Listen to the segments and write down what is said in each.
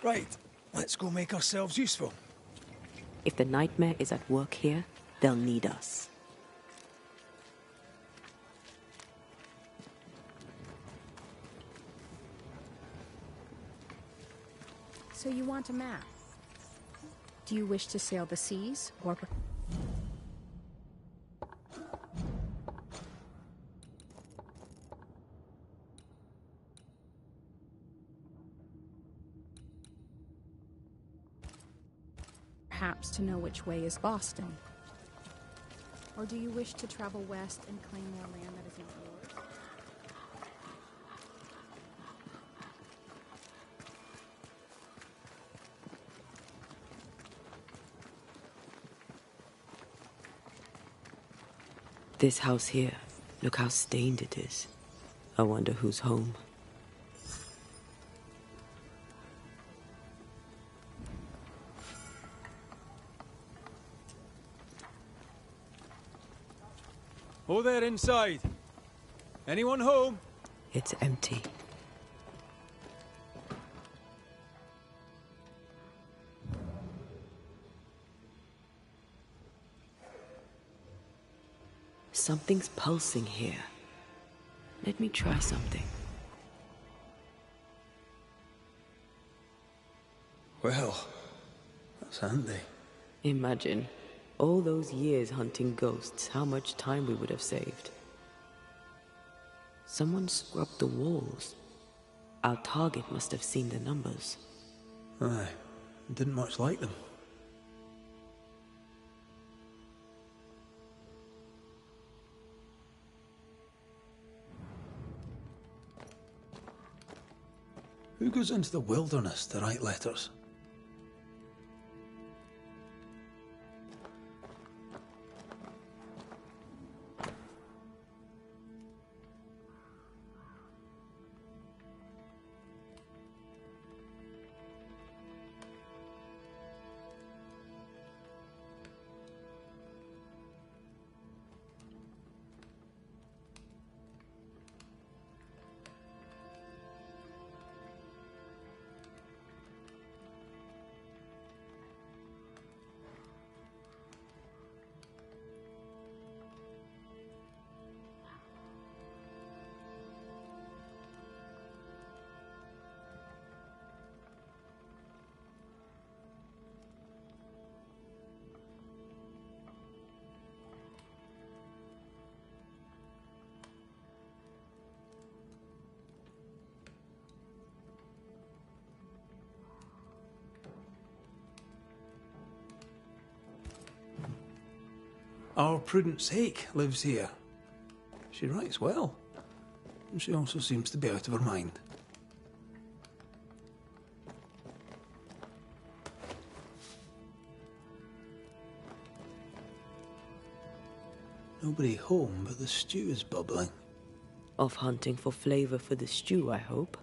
Right, let's go make ourselves useful. If the nightmare is at work here, they'll need us. So you want a map? Do you wish to sail the seas, or... perhaps to know which way is Boston? Or do you wish to travel west and claim more land that is not yours? This house here, look how stained it is. I wonder who's home. Oh, there inside. Anyone home? It's empty. Something's pulsing here. Let me try something. Well, that's handy. Imagine, all those years hunting ghosts, how much time we would have saved. Someone scrubbed the walls. Our target must have seen the numbers. Aye, didn't much like them. Who goes into the wilderness to write letters? Our Prudence Hake lives here. She writes well, and she also seems to be out of her mind. Nobody home, but the stew is bubbling. Off hunting for flavor for the stew, I hope.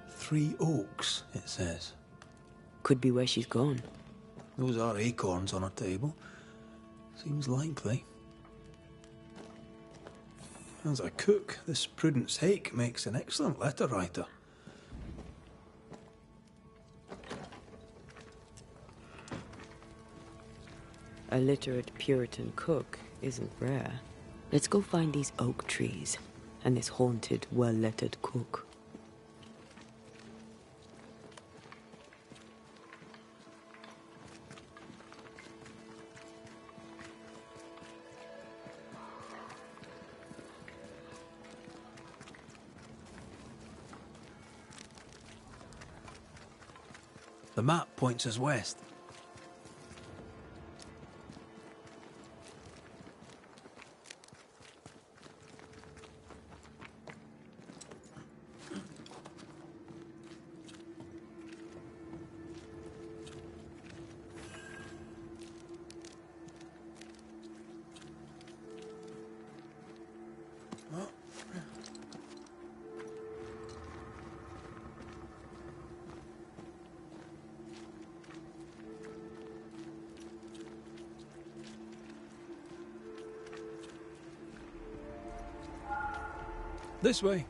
Three Oaks, it says. Could be where she's gone. Those are acorns on her table. Seems likely. As a cook, this Prudence Hake makes an excellent letter writer. A literate Puritan cook isn't rare. Let's go find these oak trees and this haunted, well-lettered cook. The map points us west. This way.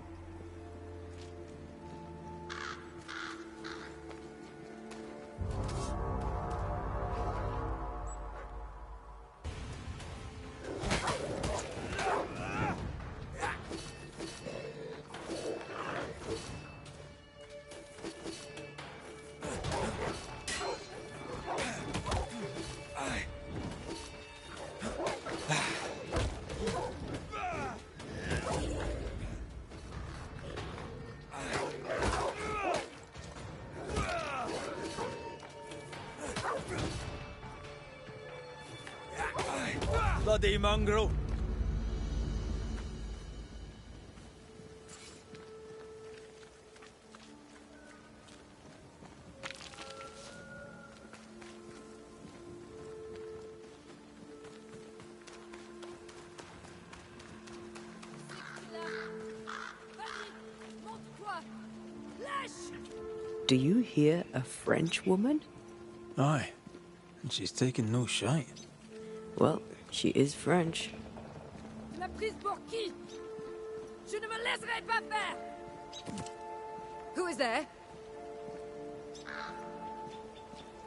Bloody mongrel! Do you hear a French woman? Aye, and she's taking no shite. Well, she is French. Tu m'as prise pour qui? Je ne me laisserai pas faire! Who is there?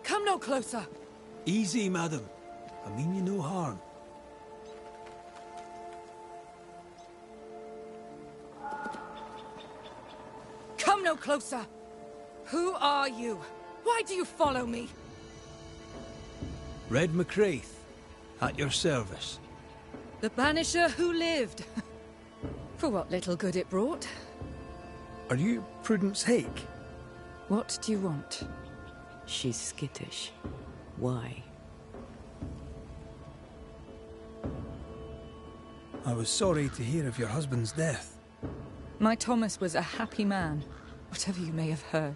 Come no closer! Easy, madam. I mean you no harm. Come no closer! Who are you? Why do you follow me? Red McCraith, at your service. The Banisher who lived. For what little good it brought. Are you Prudence Hake? What do you want? She's skittish. Why? I was sorry to hear of your husband's death. My Thomas was a happy man, whatever you may have heard.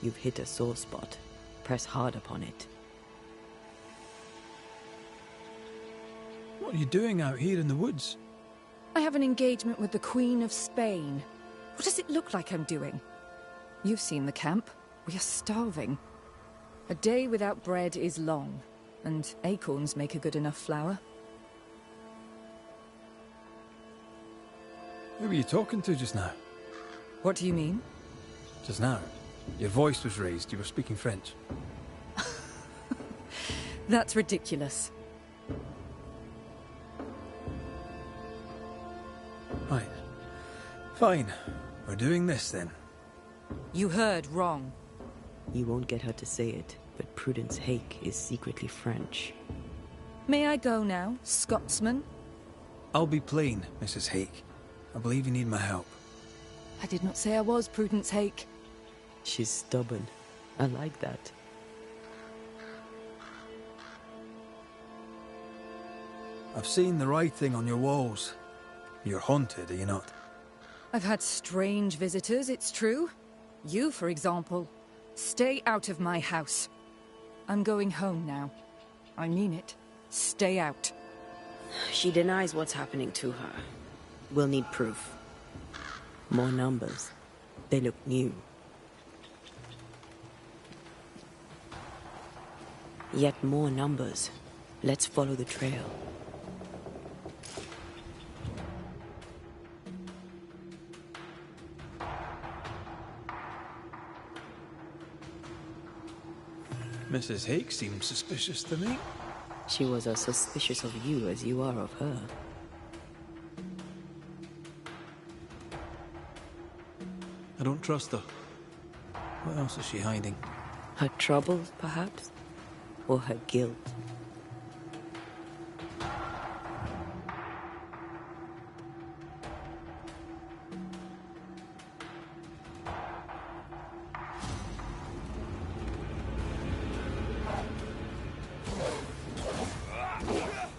You've hit a sore spot. Press hard upon it. What are you doing out here in the woods? I have an engagement with the Queen of Spain. What does it look like I'm doing? You've seen the camp. We are starving. A day without bread is long, and acorns make a good enough flour. Who were you talking to just now? What do you mean? Just now. Your voice was raised. You were speaking French. That's ridiculous. Right. Fine. We're doing this then. You heard wrong. You won't get her to say it. but Prudence Hake is secretly French. May I go now, Scotsman? I'll be plain, Mrs. Hake. I believe you need my help. I did not say I was Prudence Hake. She's stubborn. I like that. I've seen the writing on your walls. You're haunted, are you not? I've had strange visitors, it's true. You, for example. Stay out of my house. I'm going home now. I mean it. Stay out. She denies what's happening to her. We'll need proof. More numbers. They look new. Yet more numbers. Let's follow the trail. Mrs. Hake seems suspicious to me. She was as suspicious of you as you are of her. I don't trust her. What else is she hiding? Her troubles, perhaps? Or her guilt?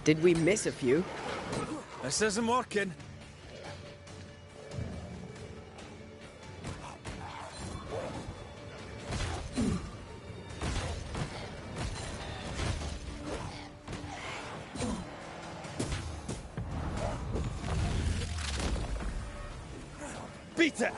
Did we miss a few? This isn't working. Beat it!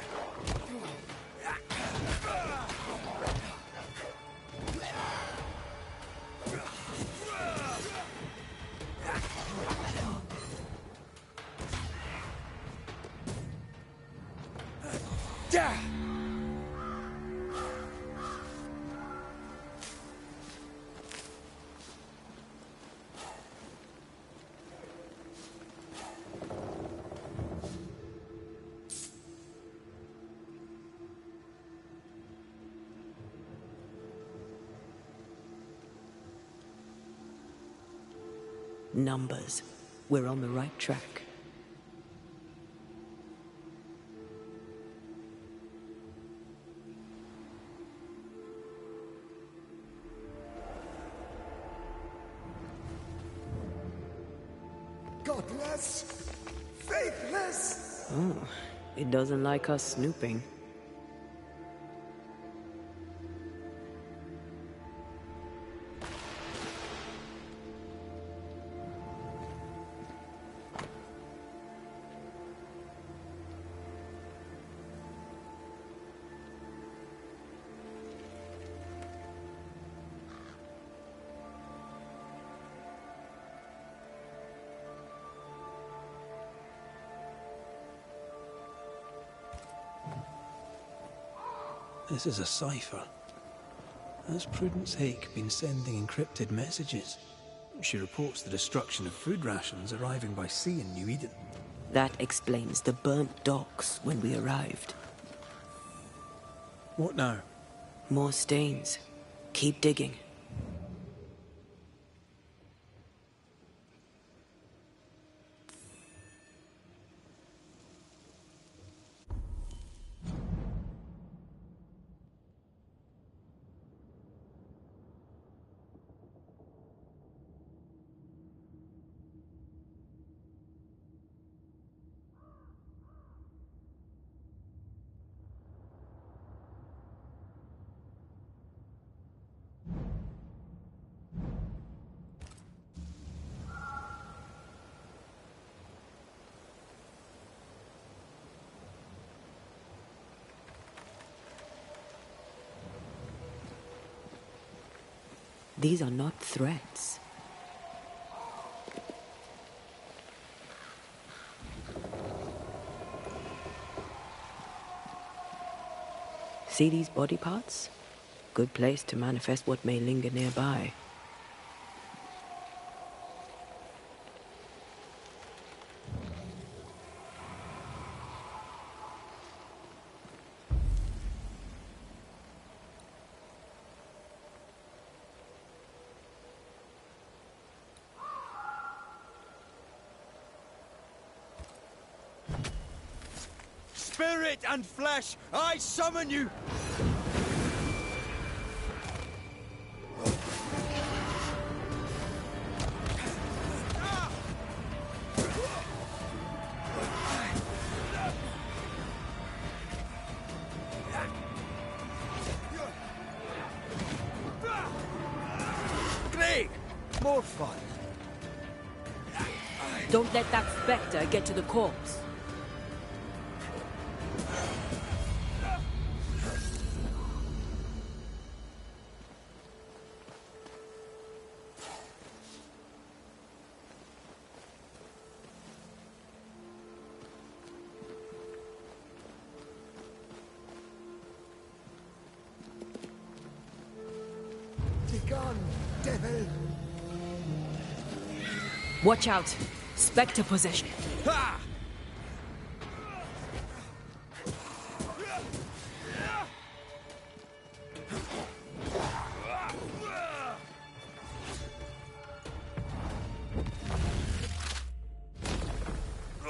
Numbers. We're on the right track. Godless! Faithless! Oh, it doesn't like us snooping. This is a cipher. Has Prudence Hake been sending encrypted messages? She reports the destruction of food rations arriving by sea in New Eden. That explains the burnt docks when we arrived. What now? More stains. Keep digging. These are not threats. See these body parts? Good place to manifest what may linger nearby. spirit and flesh, I summon you! Great! More fun. Don't let that spectre get to the corpse. Begone, devil! Watch out! Spectre possession. Ha!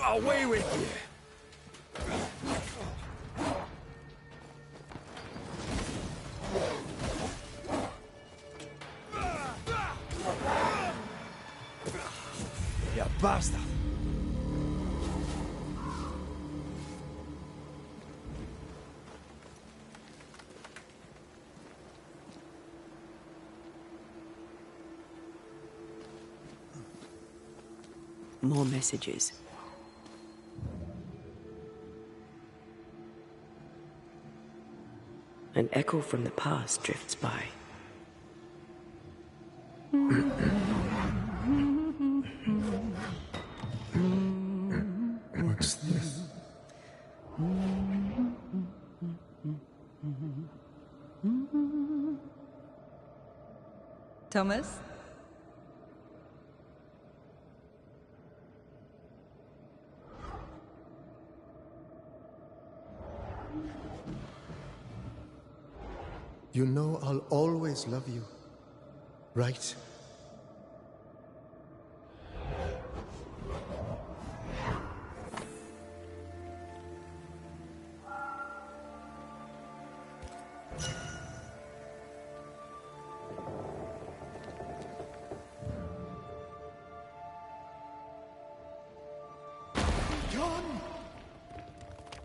Away with you! You bastard! More messages. An echo from the past drifts by. What's this? Thomas? You know I'll always love you, right?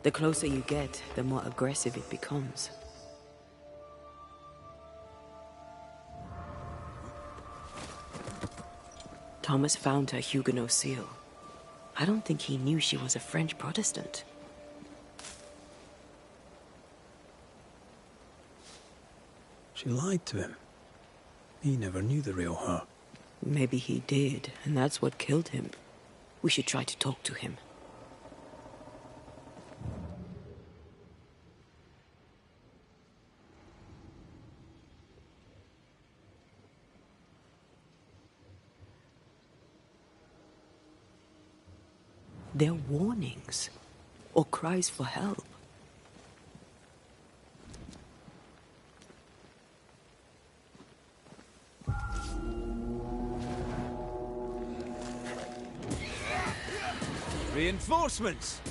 The closer you get, the more aggressive it becomes. Thomas found her Huguenot seal. I don't think he knew she was a French Protestant. She lied to him. He never knew the real her. Maybe he did, and that's what killed him. We should try to talk to him. They're warnings, or cries for help. Reinforcements!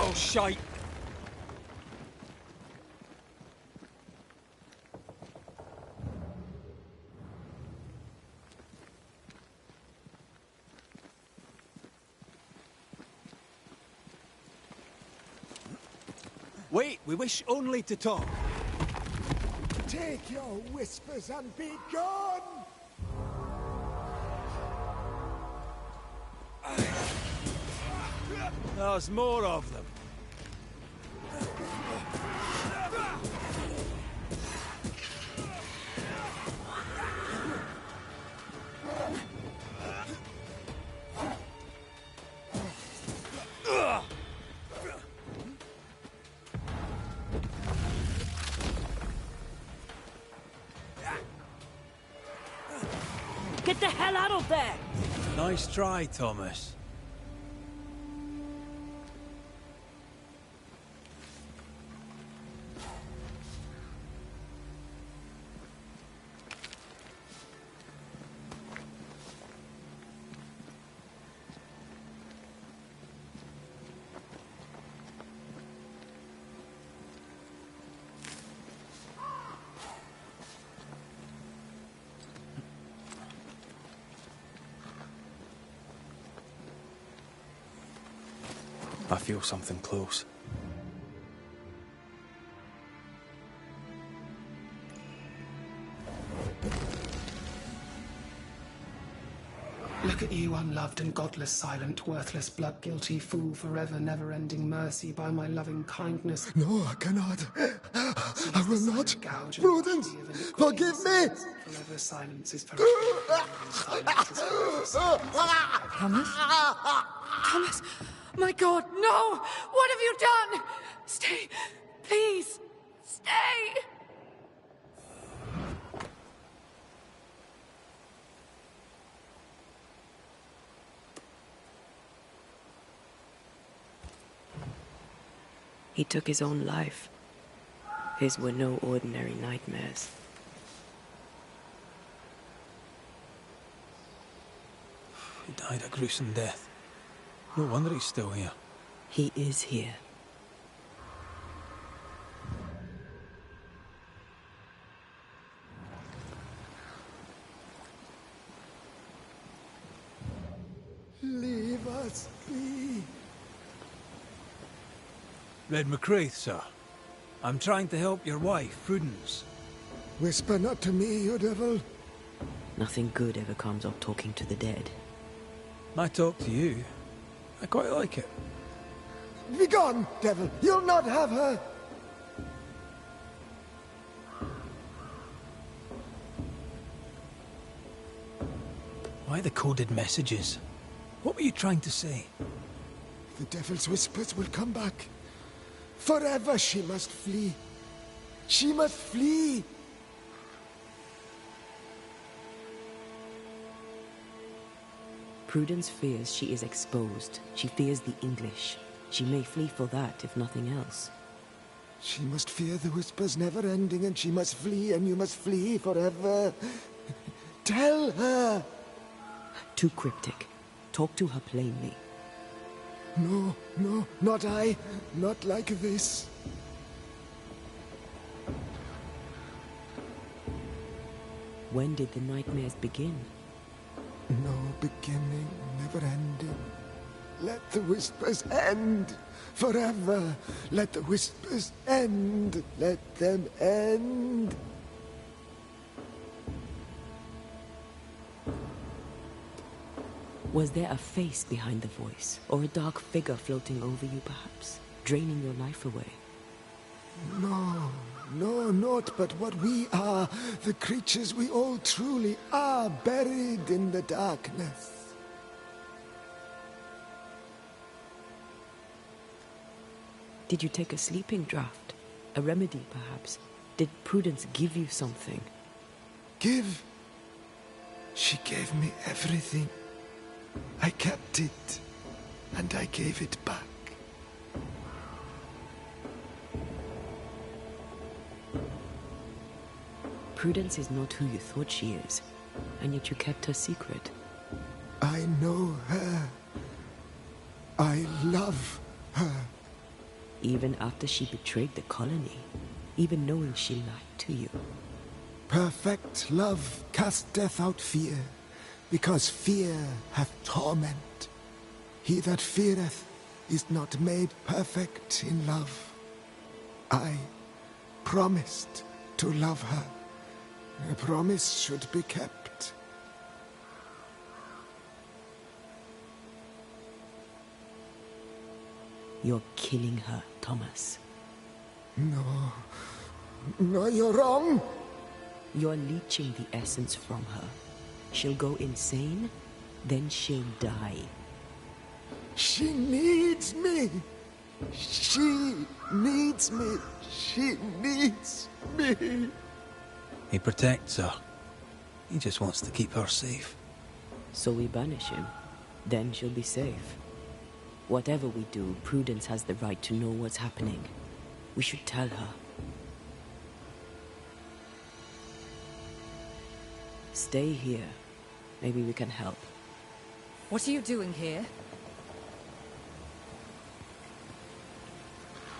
Oh, shite! Wait, we wish only to talk. Take your whispers and be gone! There's more of them. Get the hell out of there! Nice try, Thomas. I feel something close. Look at you, unloved and godless, silent, worthless, blood-guilty fool, forever, never-ending mercy by my loving kindness. No, I cannot. I will not. Prudence, forgive me! Forever silence is forever. Silence is forever. Thomas? Thomas! My God, no! What have you done? Stay, please, stay! He took his own life. His were no ordinary nightmares. He died a gruesome death. No wonder he's still here. He is here. Leave us be. Red McCraith, sir. I'm trying to help your wife, Prudence. Whisper not to me, you devil. Nothing good ever comes of talking to the dead. I talk to you. I quite like it. Begone, devil! You'll not have her! Why the coded messages? What were you trying to say? The devil's whispers will come back. Forever she must flee. She must flee! Prudence fears she is exposed. She fears the English. She may flee for that, if nothing else. She must fear the whispers never ending, and she must flee, and you must flee forever. Tell her! Too cryptic. Talk to her plainly. No, no, not I. Not like this. When did the nightmares begin? No beginning, never ending. Let the whispers end forever. Let the whispers end. Let them end. Was there a face behind the voice, or a dark figure floating over you, perhaps, draining your life away? No, no, not but what we are, the creatures we all truly are, buried in the darkness. Did you take a sleeping draught? A remedy, perhaps? Did Prudence give you something? Give? She gave me everything. I kept it, and I gave it back. Prudence is not who you thought she is, and yet you kept her secret. I know her. I love her. even after she betrayed the colony, even knowing she lied to you. Perfect love casteth out fear, because fear hath torment. He that feareth is not made perfect in love. I promised to love her. A promise should be kept. You're killing her, Thomas. No, you're wrong. You're leeching the essence from her. She'll go insane, then she'll die. She needs me. She needs me. She needs me. He protects her. He just wants to keep her safe. So we banish him. Then she'll be safe. Whatever we do, Prudence has the right to know what's happening. We should tell her. Stay here. Maybe we can help. What are you doing here?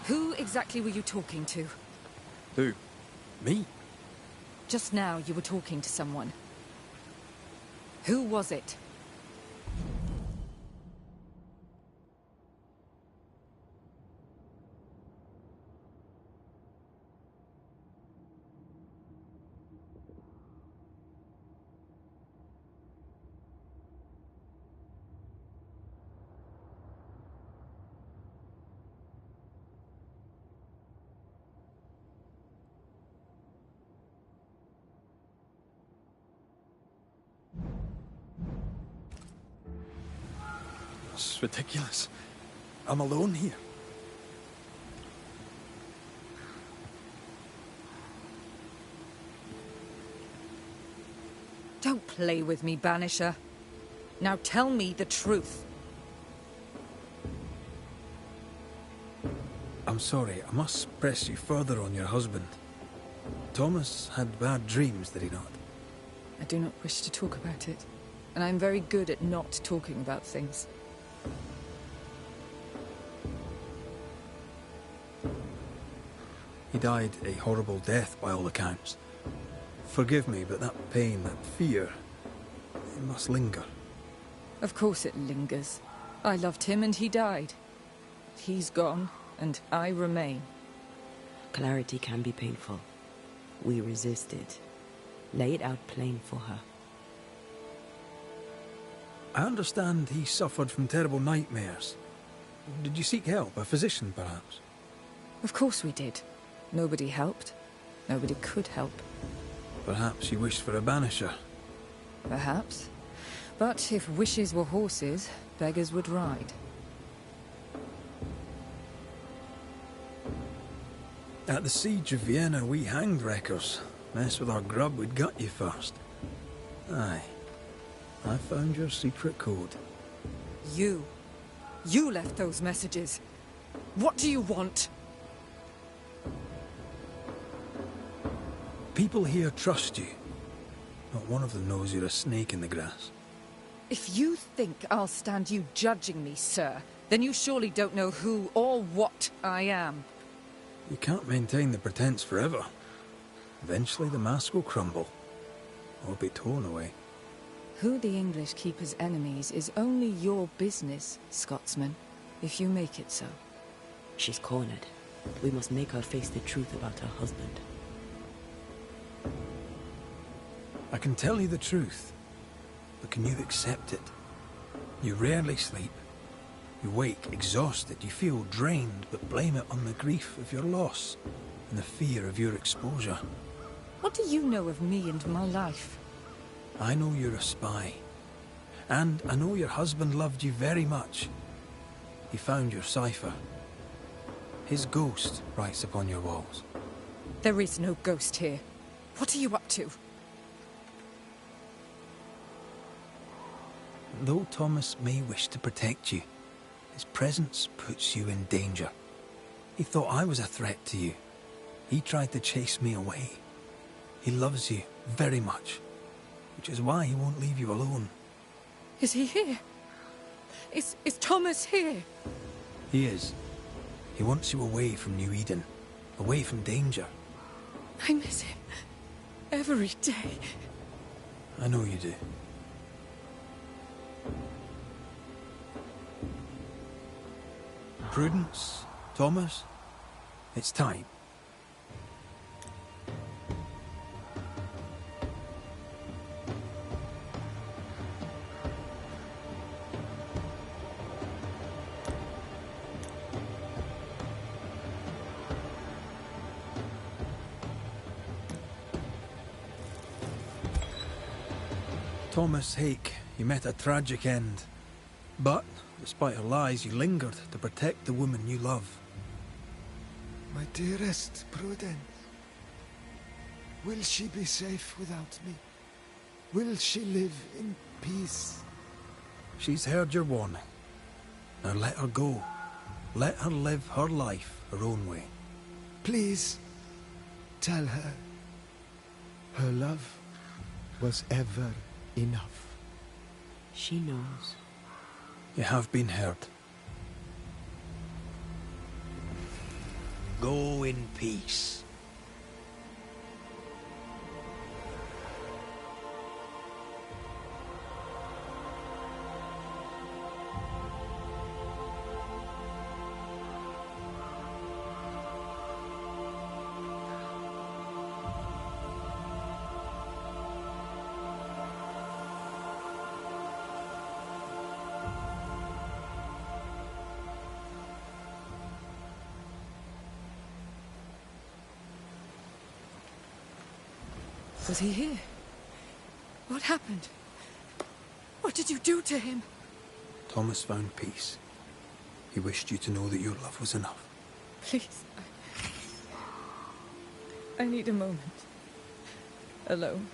Who exactly were you talking to? Who? Me? Just now you were talking to someone. Who was it? It's ridiculous. I'm alone here. Don't play with me, Banisher. Now tell me the truth. I'm sorry, I must press you further on your husband. Thomas had bad dreams, did he not? I do not wish to talk about it. And I'm very good at not talking about things. He died a horrible death by all accounts. Forgive me, but that pain, that fear, it must linger. Of course it lingers. I loved him and he died. He's gone, and I remain. Clarity can be painful. We resisted. Lay it out plain for her. I understand he suffered from terrible nightmares. Did you seek help? A physician, perhaps? Of course we did. Nobody helped. Nobody could help. Perhaps you wished for a banisher. Perhaps. But if wishes were horses, beggars would ride. At the siege of Vienna, we hanged wreckers. Mess with our grub, we'd gut you first. Aye. I found your secret code. You left those messages. What do you want? People here trust you. Not one of them knows you're a snake in the grass. If you think I'll stand you judging me, sir, then you surely don't know who or what I am. You can't maintain the pretense forever. Eventually the mask will crumble. Or be torn away. Who the English keep as enemies is only your business, Scotsman, if you make it so. She's cornered. We must make her face the truth about her husband. I can tell you the truth, but can you accept it? You rarely sleep. You wake exhausted, you feel drained, but blame it on the grief of your loss and the fear of your exposure. What do you know of me and my life? I know you're a spy, and I know your husband loved you very much. He found your cipher. His ghost writes upon your walls. There is no ghost here. What are you up to? Though Thomas may wish to protect you, his presence puts you in danger. He thought I was a threat to you. He tried to chase me away. He loves you very much, which is why he won't leave you alone. Is he here? Is Thomas here? He is. He wants you away from New Eden, away from danger. I miss him every day. I know you do. Prudence, Thomas, it's time. Thomas Hake, you met a tragic end. But, despite her lies, you lingered to protect the woman you love. My dearest Prudence, will she be safe without me? Will she live in peace? She's heard your warning. Now let her go. Let her live her life her own way. Please, tell her. Her love was ever enough. She knows. You have been heard. Go in peace. Was he here? What happened? What did you do to him? Thomas found peace. He wished you to know that your love was enough. Please. I need a moment. Alone.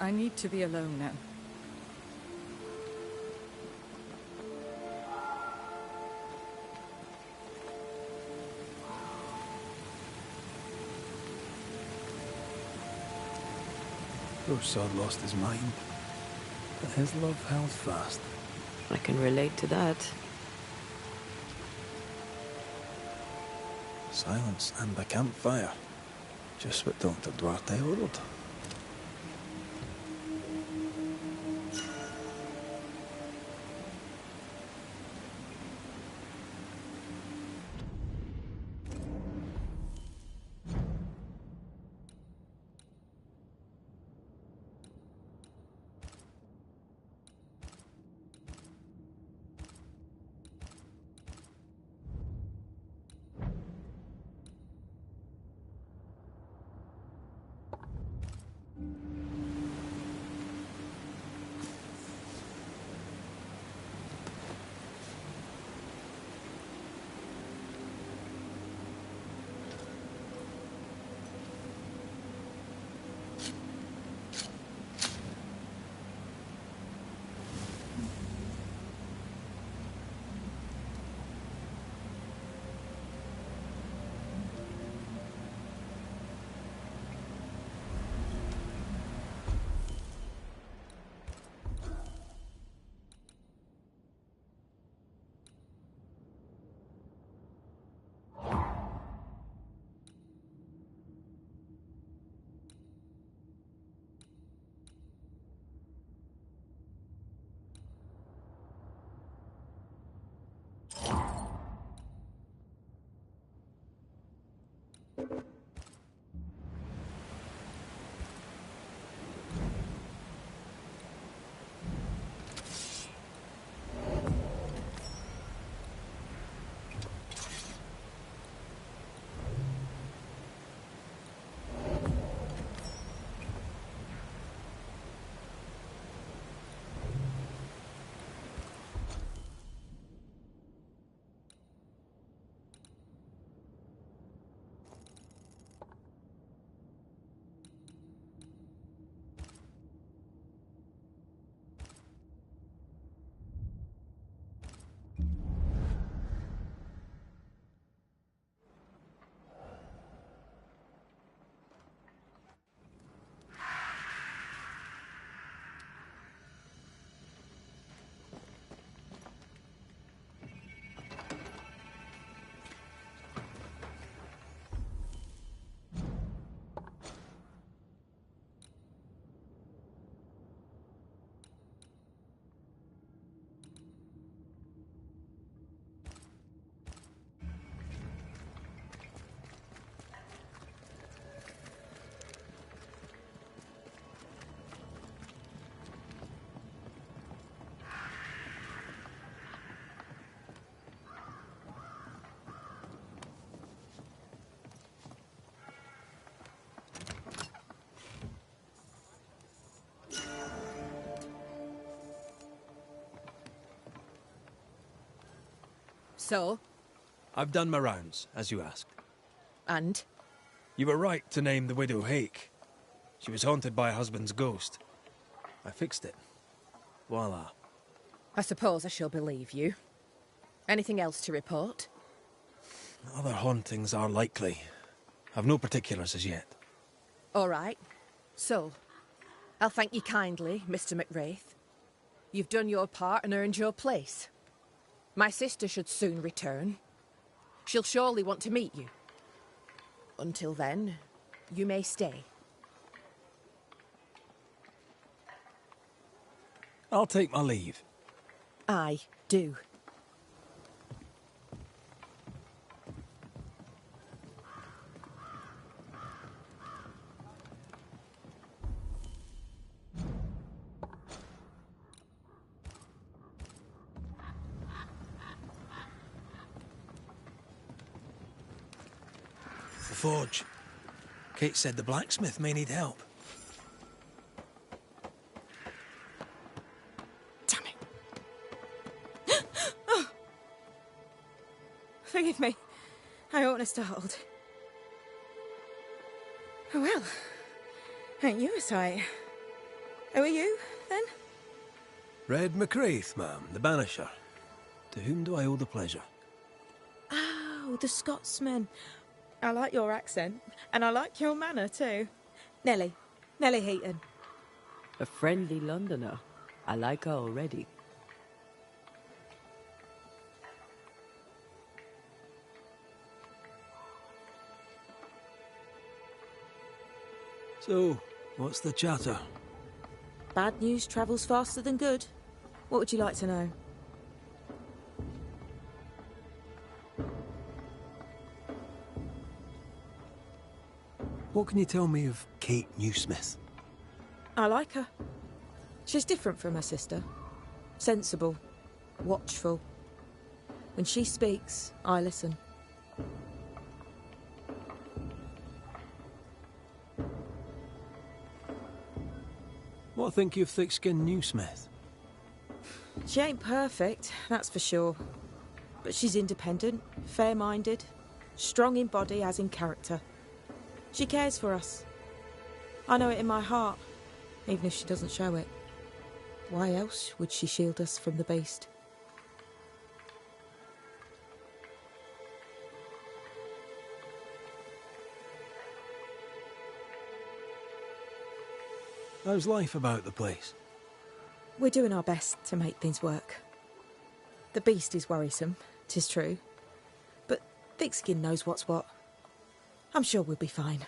I need to be alone now. Poor sod lost his mind, but his love held fast. I can relate to that. Silence and the campfire. Just what Dr. Duarte ordered. So? I've done my rounds, as you asked. And? You were right to name the widow Hake. She was haunted by her husband's ghost. I fixed it. Voila. I suppose I shall believe you. Anything else to report? Other hauntings are likely. I've no particulars as yet. All right. So, I'll thank you kindly, Mr. McWraith. You've done your part and earned your place. My sister should soon return. She'll surely want to meet you. Until then, you may stay. I'll take my leave. Aye, do. The forge. Kate said the blacksmith may need help. Damn it. Oh. Forgive me. I oughtn't have startled. Oh well. Ain't you a sight? Who are you, then? Red McWraith, ma'am, the Banisher. To whom do I owe the pleasure? Oh, the Scotsman. I like your accent, and I like your manner too. Nellie Heaton. A friendly Londoner. I like her already. So, what's the chatter? Bad news travels faster than good. What would you like to know? What can you tell me of Kate Newsmith? I like her. She's different from her sister. Sensible, watchful. When she speaks, I listen. What think you of thick-skinned Newsmith? She ain't perfect, that's for sure. But she's independent, fair-minded, strong in body as in character. She cares for us. I know it in my heart, even if she doesn't show it. Why else would she shield us from the beast? How's life about the place? We're doing our best to make things work. The beast is worrisome, 'tis true. But Thickskin knows what's what. I'm sure we'll be fine.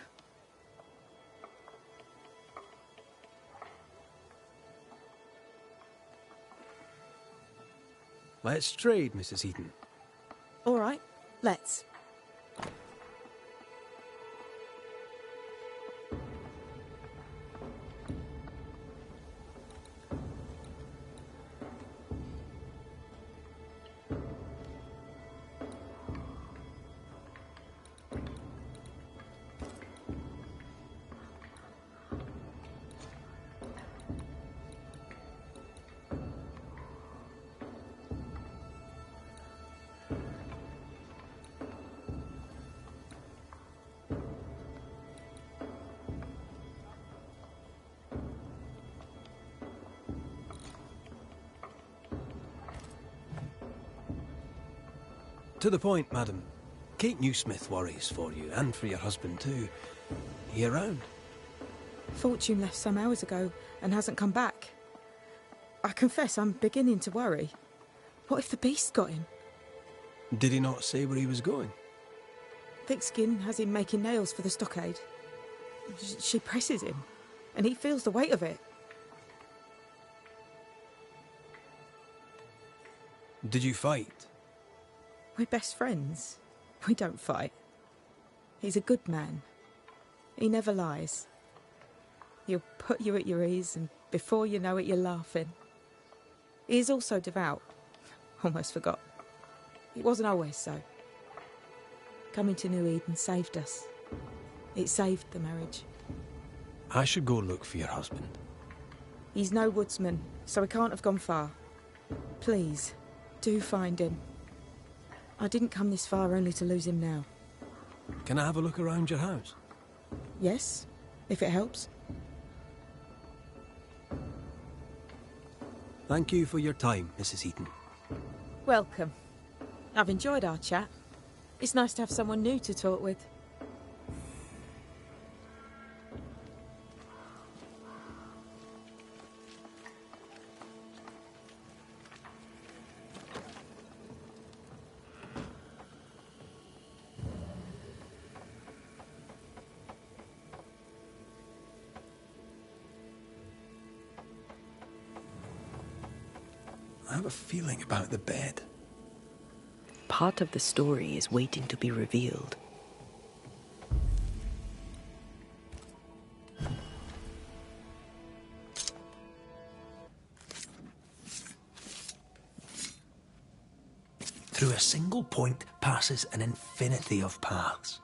Let's trade, Mrs. Heaton. All right, let's. To the point, madam. Kate Newsmith worries for you, and for your husband too. He around? Fortune left some hours ago and hasn't come back. I confess I'm beginning to worry. What if the beast got him? Did he not say where he was going? Thickskin has him making nails for the stockade. She presses him, and he feels the weight of it. Did you fight? We're best friends. We don't fight. He's a good man. He never lies. He'll put you at your ease, and before you know it, you're laughing. He is also devout. Almost forgot. It wasn't always so. Coming to New Eden saved us. It saved the marriage. I should go look for your husband. He's no woodsman, so he can't have gone far. Please, do find him. I didn't come this far only to lose him now. Can I have a look around your house? Yes, if it helps. Thank you for your time, Mrs. Eaton. Welcome. I've enjoyed our chat. It's nice to have someone new to talk with. I have a feeling about the bed. Part of the story is waiting to be revealed. Through a single point passes an infinity of paths.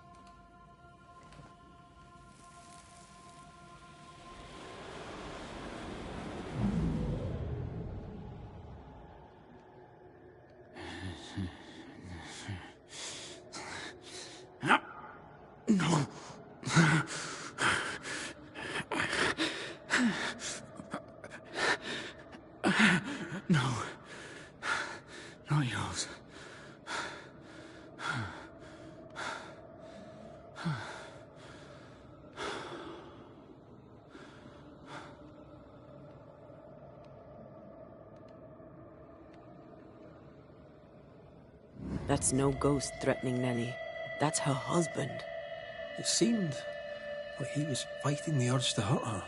No. No. Not yours. That's no ghost threatening Nellie. That's her husband. It seemed like he was fighting the urge to hurt her.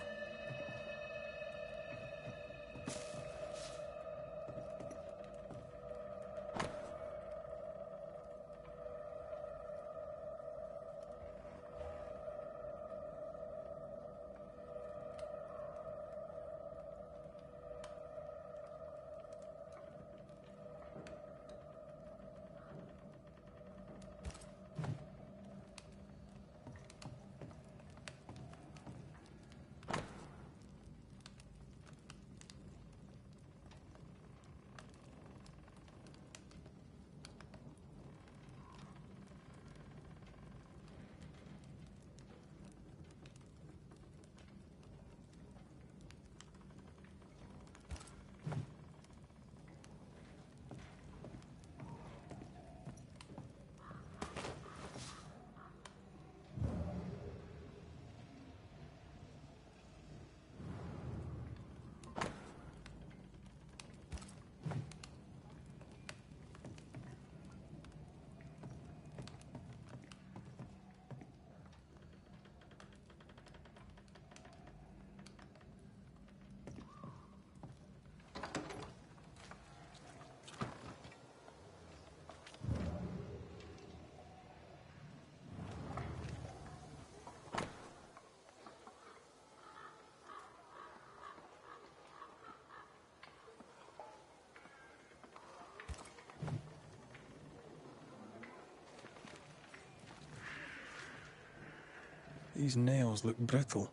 These nails look brittle.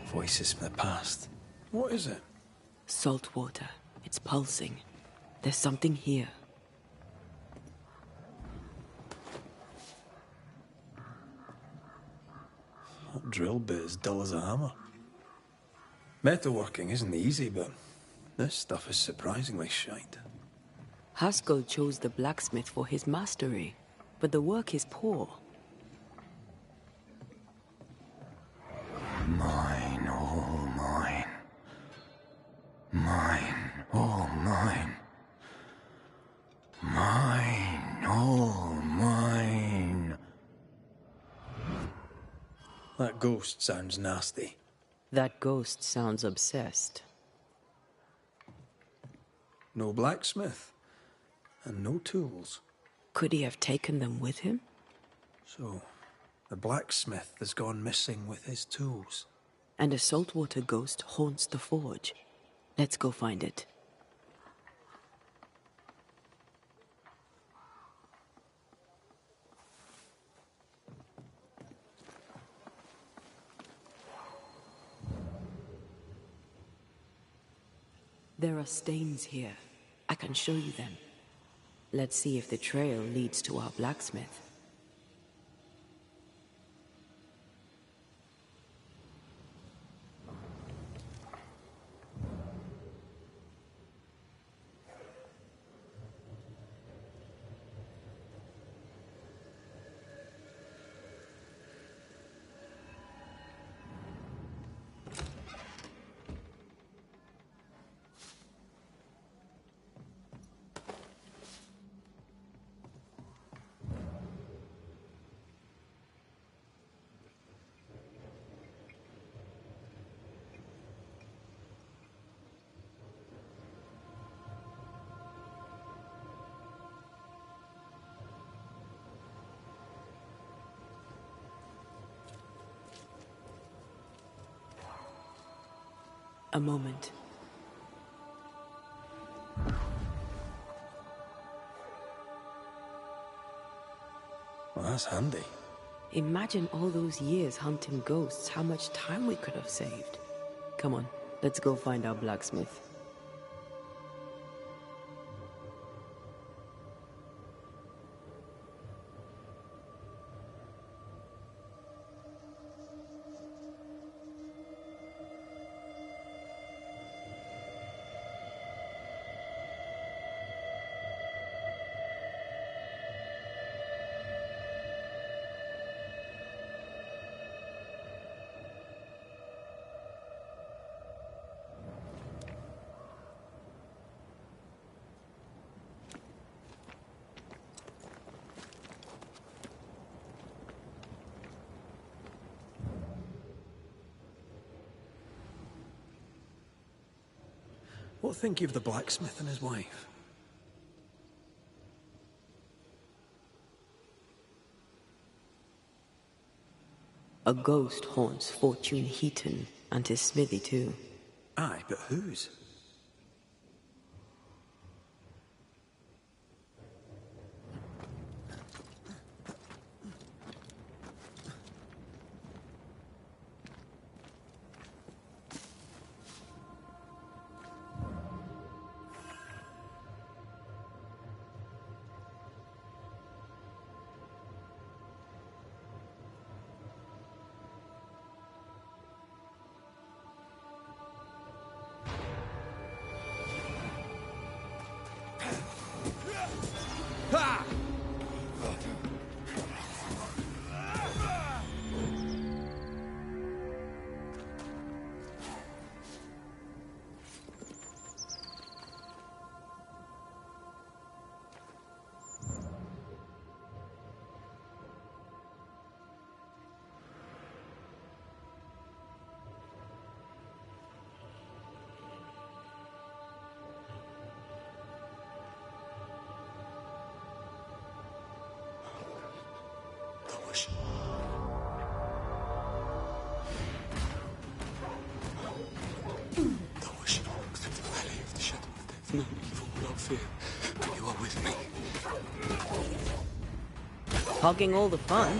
Voices from the past. What is it? Salt water. It's pulsing. There's something here. That drill bit is dull as a hammer. Metalworking isn't easy, but this stuff is surprisingly shite. Haskell chose the blacksmith for his mastery, but the work is poor. Mine, all mine. Mine, all mine. Mine, all mine. That ghost sounds nasty. That ghost sounds obsessed. No blacksmith, and no tools. Could he have taken them with him? So, the blacksmith has gone missing with his tools. And a saltwater ghost haunts the forge. Let's go find it. There are stains here. I can show you them. Let's see if the trail leads to our blacksmith. A moment. Well, that's handy. Imagine all those years hunting ghosts, how much time we could have saved. Come on, let's go find our blacksmith. What think you of the blacksmith and his wife? A ghost haunts Fortune Heaton and his smithy too. Aye, but whose? No evil will I fear, but you are with me. Hogging all the fun.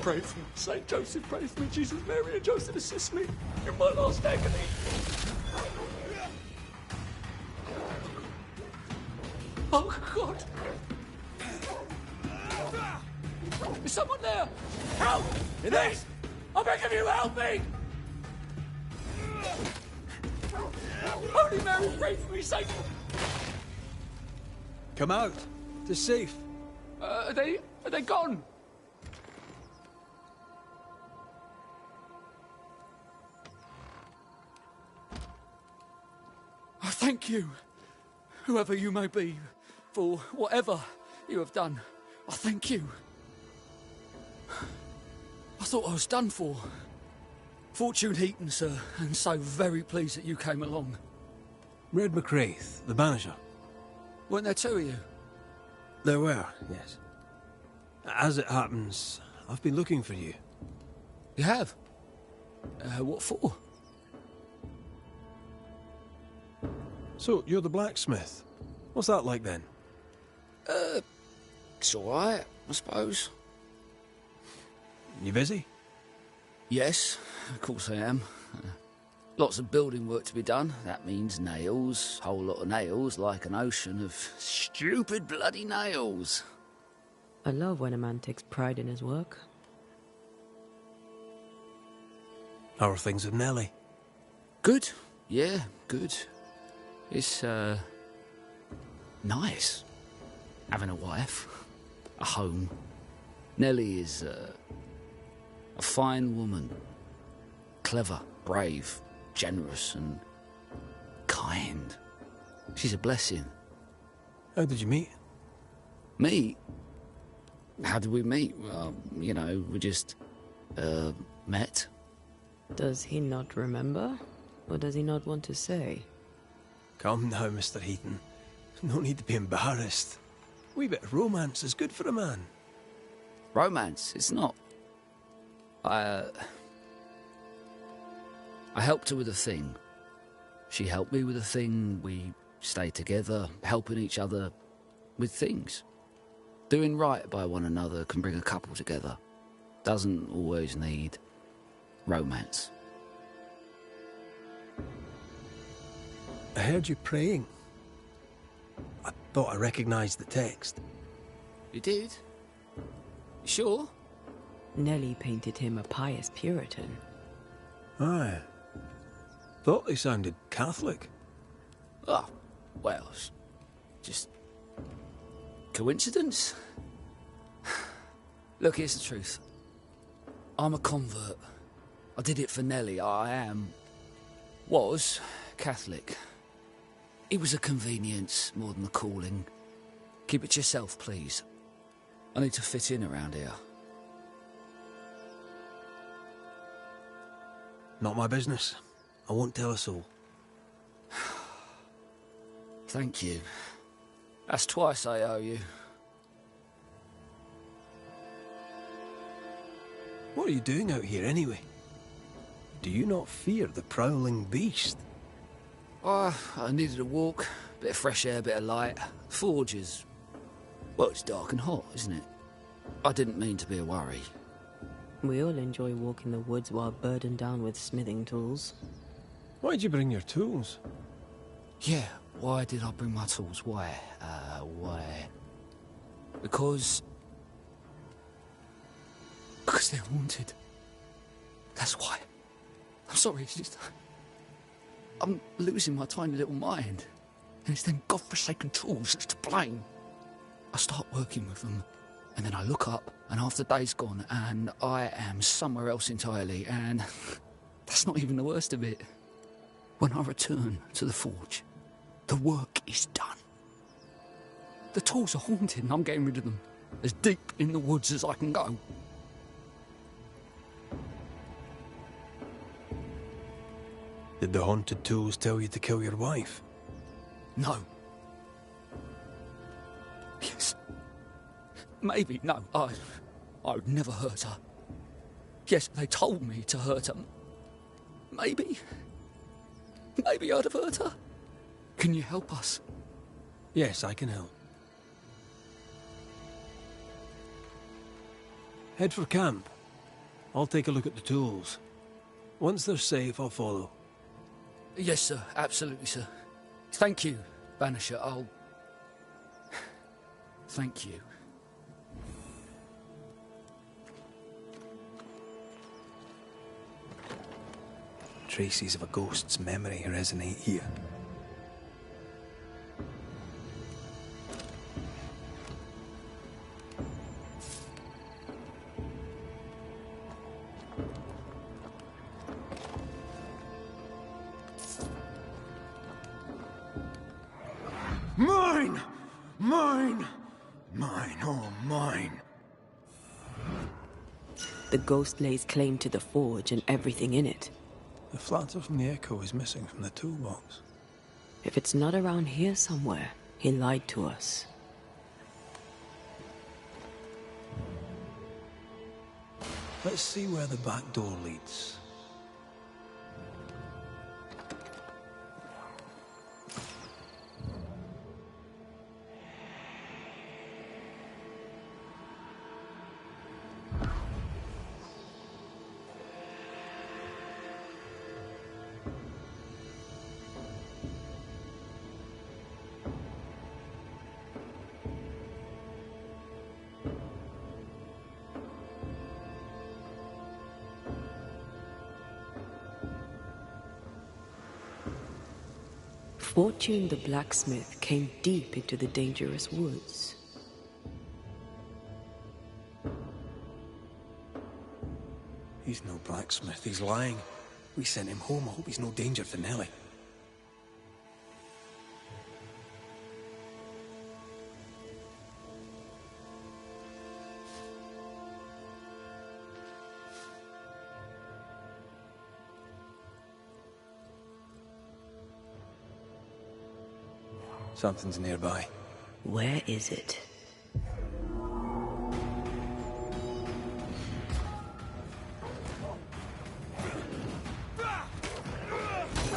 Pray for me. Saint Joseph, pray for me. Jesus, Mary, and Joseph, assist me in my last agony. Oh, God. Is someone there? Help! Please! I beg of you, help me! Holy Mary, pray for me, Saint... Come out. It's safe. Are they gone? I thank you, whoever you may be, for whatever you have done. I thank you. I thought I was done for. Fortune Heaton, sir, and so very pleased that you came along. Red McWraith, the Banisher. Weren't there two of you? There were, yes. As it happens, I've been looking for you. You have? What for? So, you're the blacksmith. What's that like then? It's all right, I suppose. You busy? Yes, of course I am. Lots of building work to be done. That means nails. Whole lot of nails, like an ocean of stupid bloody nails. I love when a man takes pride in his work. How are things with Nellie? Good. Yeah, good. It's, nice. Having a wife. A home. Nellie is, a fine woman. Clever, brave, generous and kind. She's a blessing. How did you meet? Meet? How did we meet? Well, you know, we just, met. Does he not remember? Or does he not want to say? Come now, Mr. Heaton. No need to be embarrassed. A wee bit of romance is good for a man. Romance? It's not. I helped her with a thing. She helped me with a thing. We stayed together, helping each other with things. Doing right by one another can bring a couple together. Doesn't always need romance. I heard you praying. I thought I recognised the text. You did? You sure? Nellie painted him a pious Puritan. Aye. Thought they sounded Catholic. Oh, well, just coincidence? Look, here's the truth. I'm a convert. I did it for Nellie. Was Catholic. It was a convenience more than a calling. Keep it to yourself, please. I need to fit in around here. Not my business. I won't tell a soul. Thank you. That's twice I owe you. What are you doing out here anyway? Do you not fear the prowling beast? Oh, I needed a walk. Bit of fresh air, bit of light. Forge is... well, it's dark and hot, isn't it? I didn't mean to be a worry. We all enjoy walking the woods while burdened down with smithing tools. Why'd you bring your tools? Yeah, why did I bring my tools? Why? Because they're haunted. That's why. I'm sorry, it's just... I'm losing my tiny little mind. And it's them godforsaken tools that's to blame. I start working with them, and then I look up, and half the day's gone, and I am somewhere else entirely, and that's not even the worst of it. When I return to the forge, the work is done. The tools are haunted, and I'm getting rid of them. As deep in the woods as I can go. Did the haunted tools tell you to kill your wife? No. Yes. Maybe, no. I would never hurt her. Yes, they told me to hurt her. Maybe I'd have hurt her. Can you help us? Yes, I can help. Head for camp. I'll take a look at the tools. Once they're safe, I'll follow. Yes, sir. Absolutely, sir. Thank you, Banisher. Thank you. Traces of a ghost's memory resonate here. Mine! Mine! Mine, oh mine. The ghost lays claim to the forge and everything in it. The flatter from the echo is missing from the toolbox. If it's not around here somewhere, he lied to us. Let's see where the back door leads. Fortune the blacksmith came deep into the dangerous woods. He's no blacksmith, he's lying. We sent him home, I hope he's no danger to Nellie. Something's nearby. Where is it?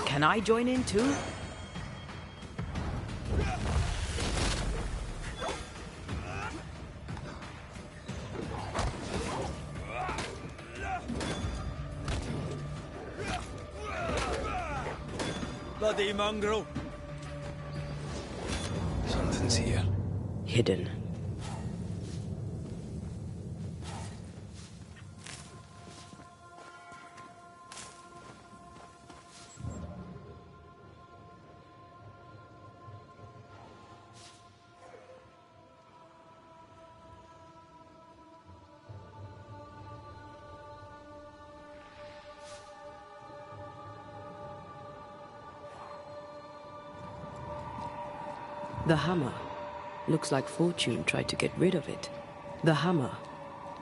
Can I join in too? Bloody mongrel! Something's here. Hidden. The hammer. Looks like Fortune tried to get rid of it. The hammer.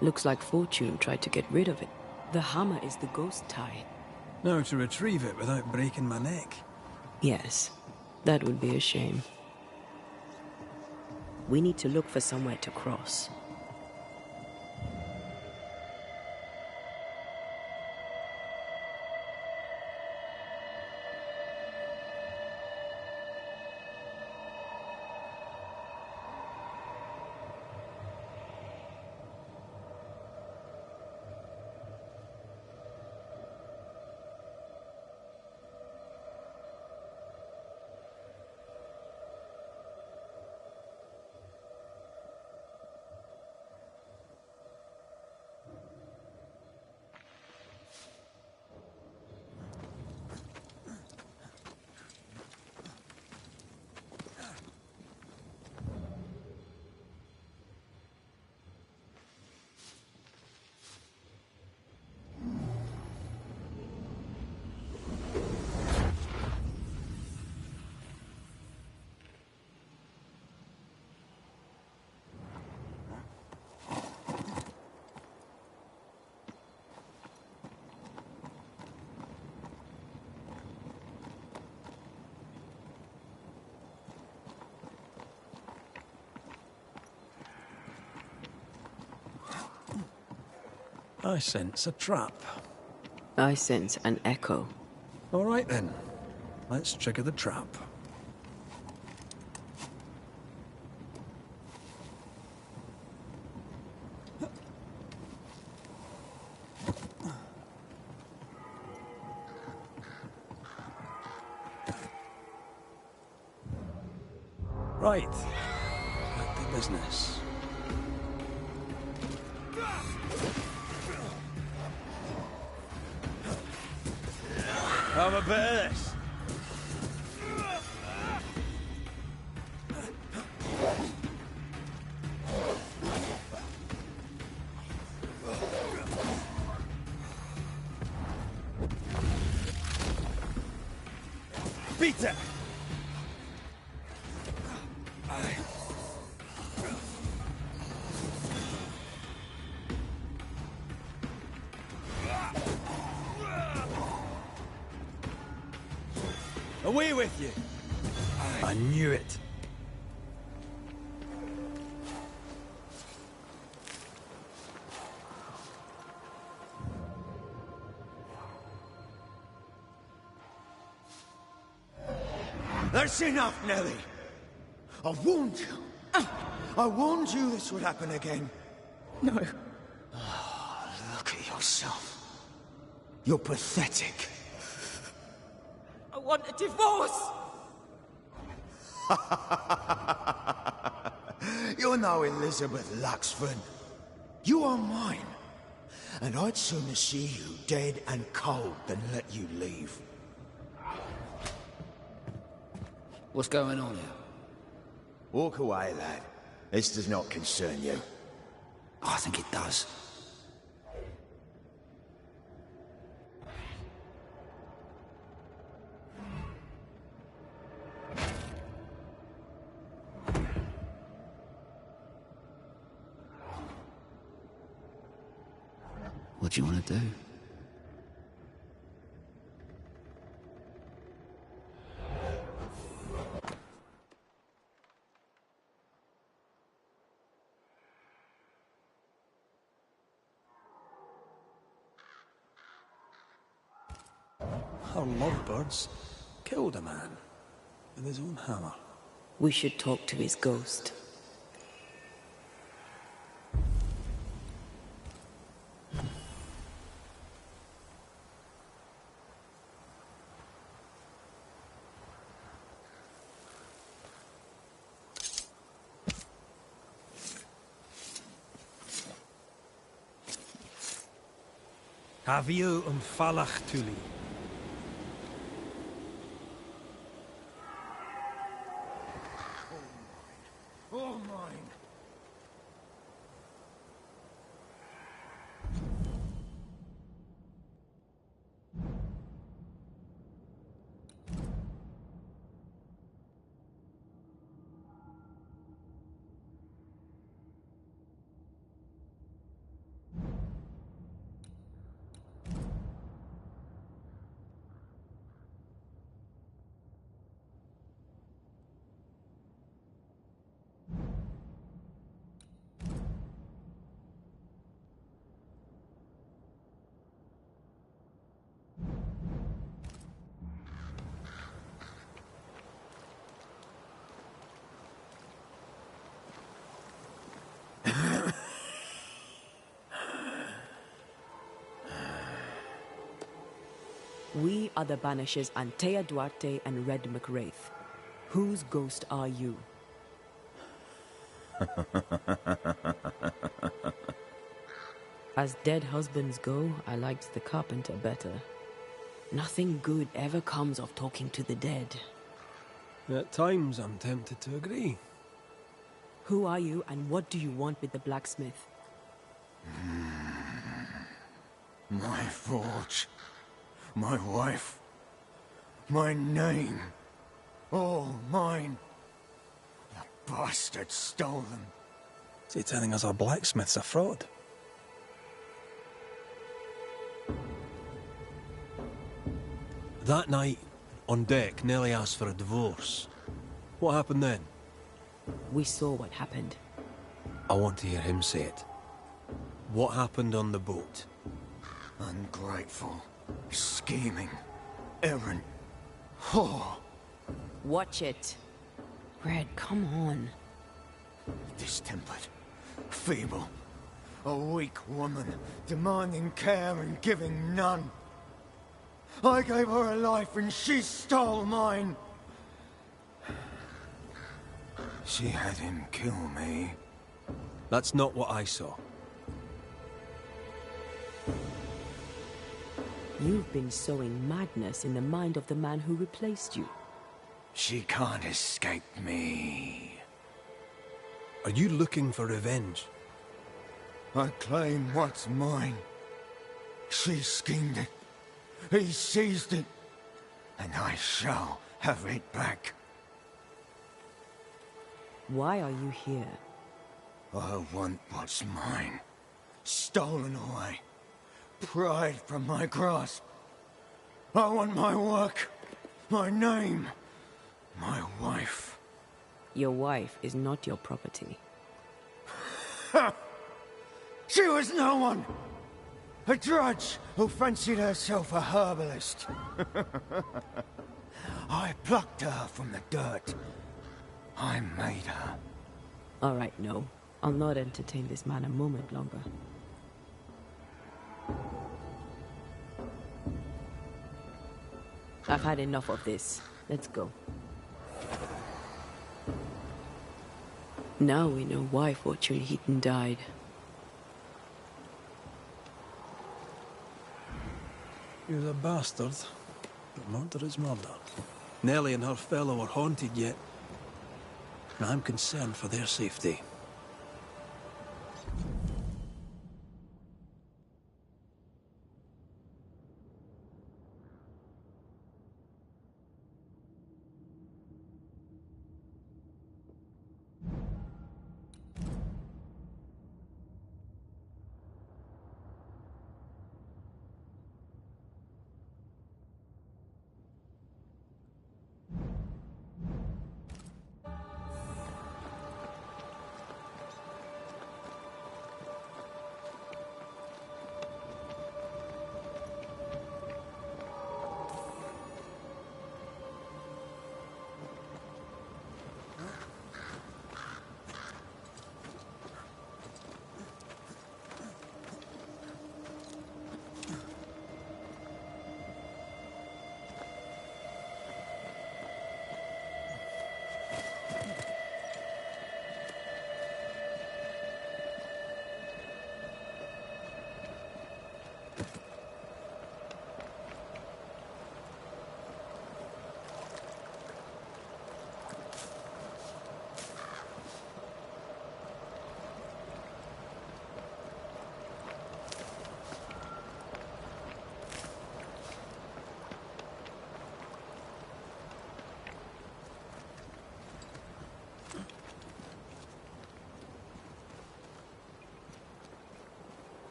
Looks like Fortune tried to get rid of it. The hammer is the ghost tie. Now to retrieve it without breaking my neck. Yes, that would be a shame. We need to look for somewhere to cross. I sense a trap. I sense an echo. All right then, let's trigger the trap. Right, back to business. Have a bit of this. Beat it! Away with you! I knew it. That's enough, Nellie. I warned you. I warned you this would happen again. No. Oh, look at yourself. You're pathetic. I want a divorce! You're no Elizabeth Luxford. You are mine. And I'd sooner see you dead and cold than let you leave. What's going on here? Walk away, lad. This does not concern you. I think it does. What do you want to do? Our lovebirds killed a man with his own hammer. We should talk to his ghost. Have you Falach Tuli? All mine. We are the Banishers Antea Duarte and Red McWraith. Whose ghost are you? As dead husbands go, I liked the carpenter better. Nothing good ever comes of talking to the dead. At times, I'm tempted to agree. Who are you, and what do you want with the blacksmith? My forge. My wife. My name. All mine. The bastard stole them. Is he telling us our blacksmith's a fraud? That night, on deck, Nellie asked for a divorce. What happened then? We saw what happened. I want to hear him say it. What happened on the boat? Ungrateful. Scheming. Errant. Whore. Watch it. Red, come on. Distempered. Feeble. A weak woman, demanding care and giving none. I gave her a life and she stole mine. She had him kill me. That's not what I saw. You've been sowing madness in the mind of the man who replaced you. She can't escape me. Are you looking for revenge? I claim what's mine. She schemed it. He seized it. And I shall have it back. Why are you here? I want what's mine. Stolen away. Pried from my grasp. I want my work. My name. My wife. Your wife is not your property. Ha! She was no one! A drudge who fancied herself a herbalist. I plucked her from the dirt. I made her. All right, no. I'll not entertain this man a moment longer. I've had enough of this. Let's go. Now we know why Fortune Heaton died. He was a bastard, but murder is murder. Nellie and her fellow are haunted yet, and I'm concerned for their safety.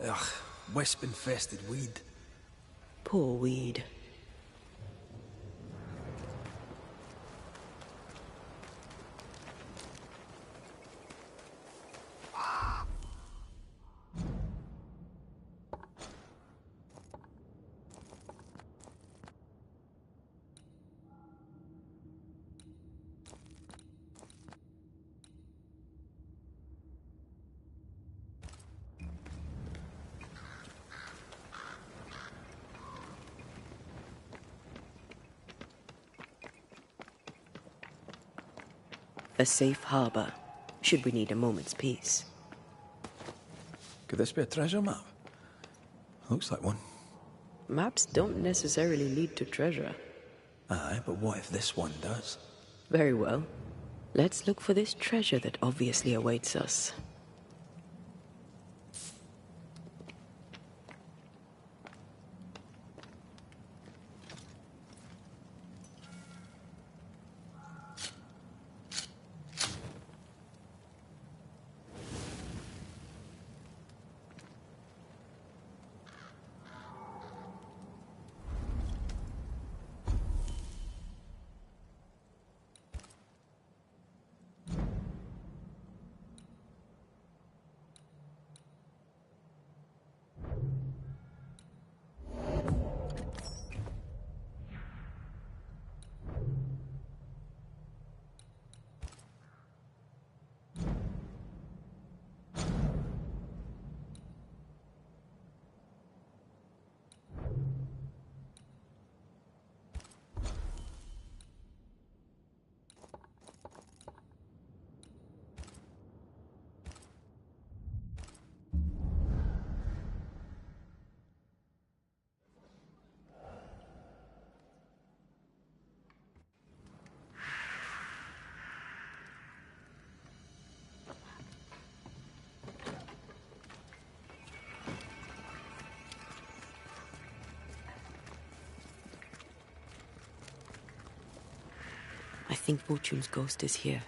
Ugh, wisp-infested weed. Poor weed. A safe harbor, should we need a moment's peace. Could this be a treasure map? Looks like one. Maps don't necessarily lead to treasure. Aye, but what if this one does? Very well. Let's look for this treasure that obviously awaits us. I think Fortune's ghost is here.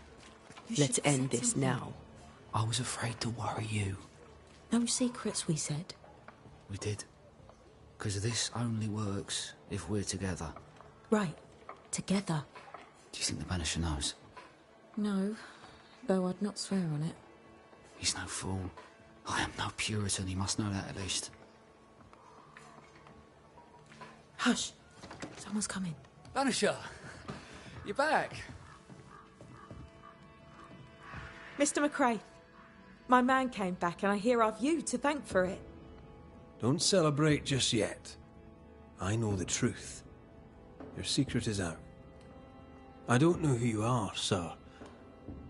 Let's end this now. I was afraid to worry you. No secrets, we said. We did. Because this only works if we're together. Right. Together. Do you think the Banisher knows? No. Though I'd not swear on it. He's no fool. I am no Puritan, he must know that at least. Hush. Someone's coming. Banisher! You're back! Mr. McRae. My man came back and I hear I've you to thank for it. Don't celebrate just yet. I know the truth. Your secret is out. I don't know who you are, sir,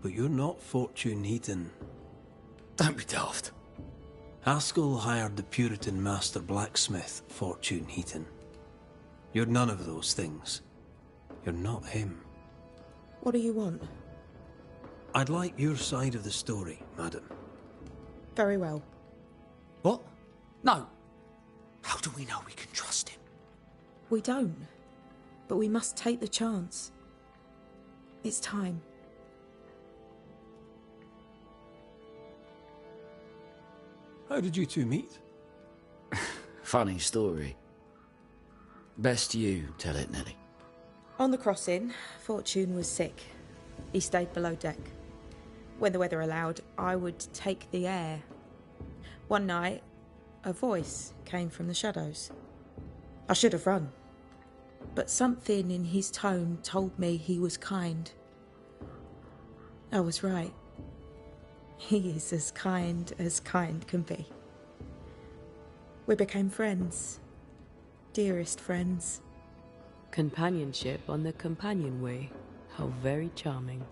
but you're not Fortune Heaton. Don't be daft. Haskell hired the Puritan master blacksmith, Fortune Heaton. You're none of those things. You're not him. What do you want? I'd like your side of the story, madam. Very well. What? No. How do we know we can trust him? We don't. But we must take the chance. It's time. How did you two meet? Funny story. Best you tell it, Nelly. On the crossing, Fortune was sick. He stayed below deck. When the weather allowed, I would take the air. One night, a voice came from the shadows. I should have run, but something in his tone told me he was kind. I was right. He is as kind can be. We became friends. Dearest friends. Companionship on the companion way. How very charming.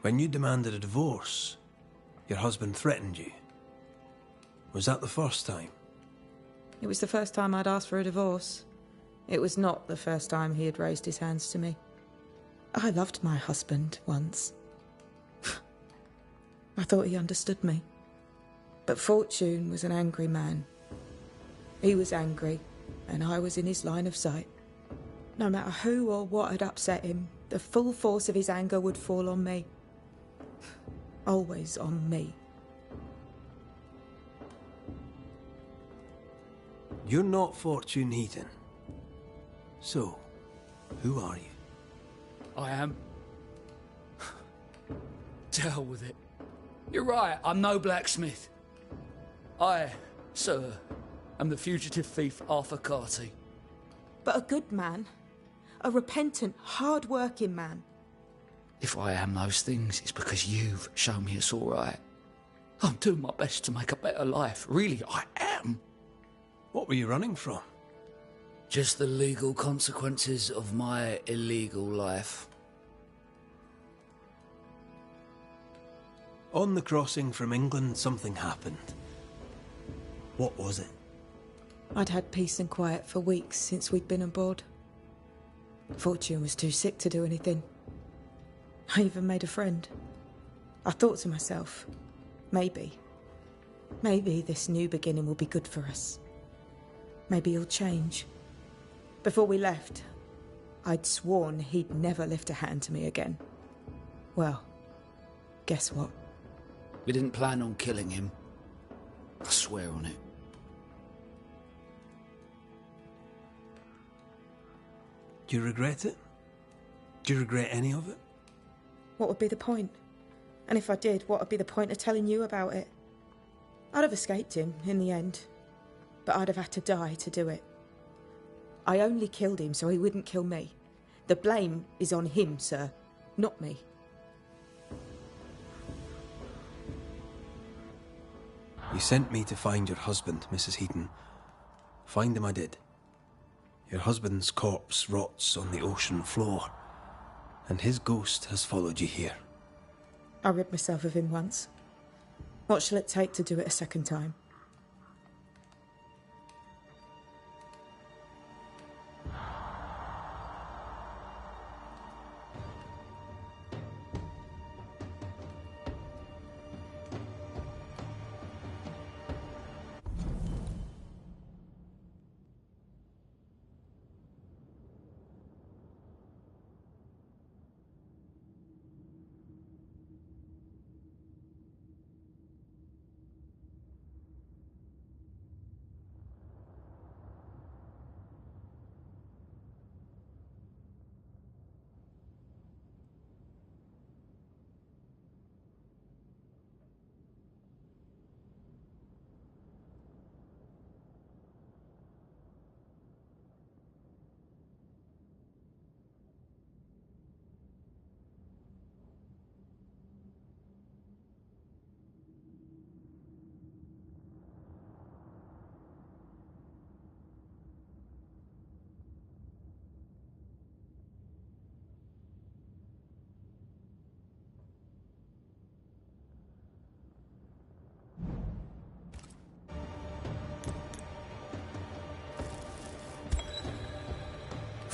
When you demanded a divorce, your husband threatened you. Was that the first time? It was the first time I'd asked for a divorce. It was not the first time he had raised his hands to me. I loved my husband once. I thought he understood me. But Fortune was an angry man. He was angry, and I was in his line of sight. No matter who or what had upset him, the full force of his anger would fall on me. Always on me. You're not Fortune Heaton. So, who are you? I am. To hell with it. You're right, I'm no blacksmith. I, sir, am the fugitive thief Arthur Carty. But a good man. A repentant, hard-working man. If I am those things, it's because you've shown me it's all right. I'm doing my best to make a better life. Really, I am. What were you running from? Just the legal consequences of my illegal life. On the crossing from England, something happened. What was it? I'd had peace and quiet for weeks since we'd been aboard. Fortune was too sick to do anything. I even made a friend. I thought to myself, maybe this new beginning will be good for us. Maybe he'll change. Before we left, I'd sworn he'd never lift a hand to me again. Well, guess what? We didn't plan on killing him. I swear on it. Do you regret it? Do you regret any of it? What would be the point? And if I did, what would be the point of telling you about it? I'd have escaped him in the end, but I'd have had to die to do it. I only killed him so he wouldn't kill me. The blame is on him, sir, not me. You sent me to find your husband, Mrs. Heaton. Find him I did. Your husband's corpse rots on the ocean floor, and his ghost has followed you here. I rid myself of him once. What shall it take to do it a second time?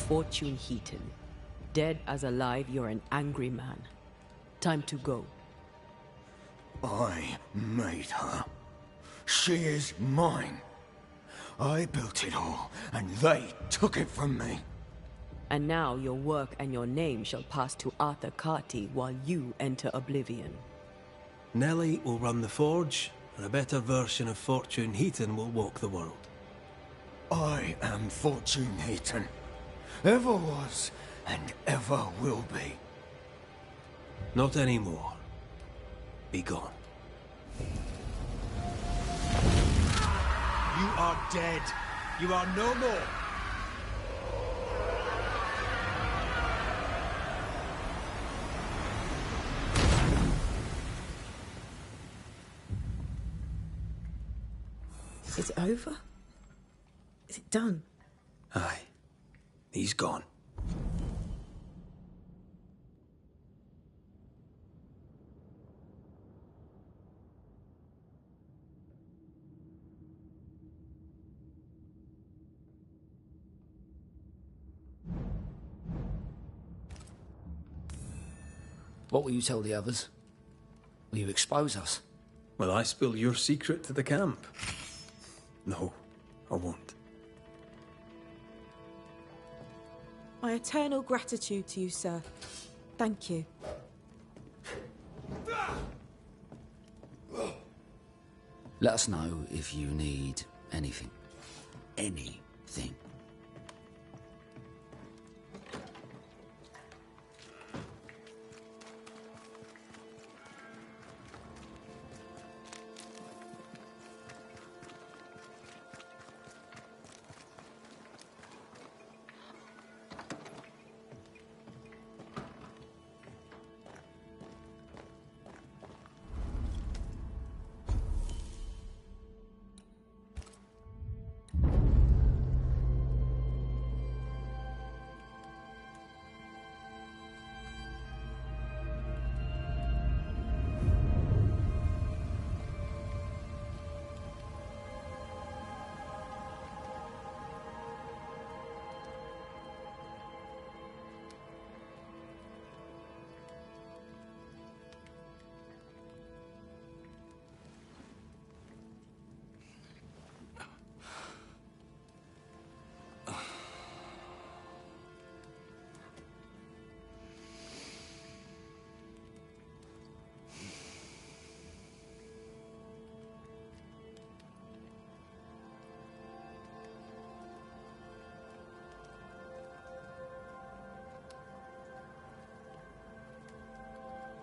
Fortune Heaton. Dead as alive, you're an angry man. Time to go. I made her. She is mine. I built it all, and they took it from me. And now your work and your name shall pass to Arthur Carty while you enter oblivion. Nellie will run the forge, and a better version of Fortune Heaton will walk the world. I am Fortune Heaton. Ever was, and ever will be. Not anymore. Be gone. You are dead. You are no more. Is it over? Is it done? Aye. He's gone. What will you tell the others? Will you expose us? Will I spill your secret to the camp? No, I won't. My eternal gratitude to you, sir. Thank you. Let us know if you need anything. Anything.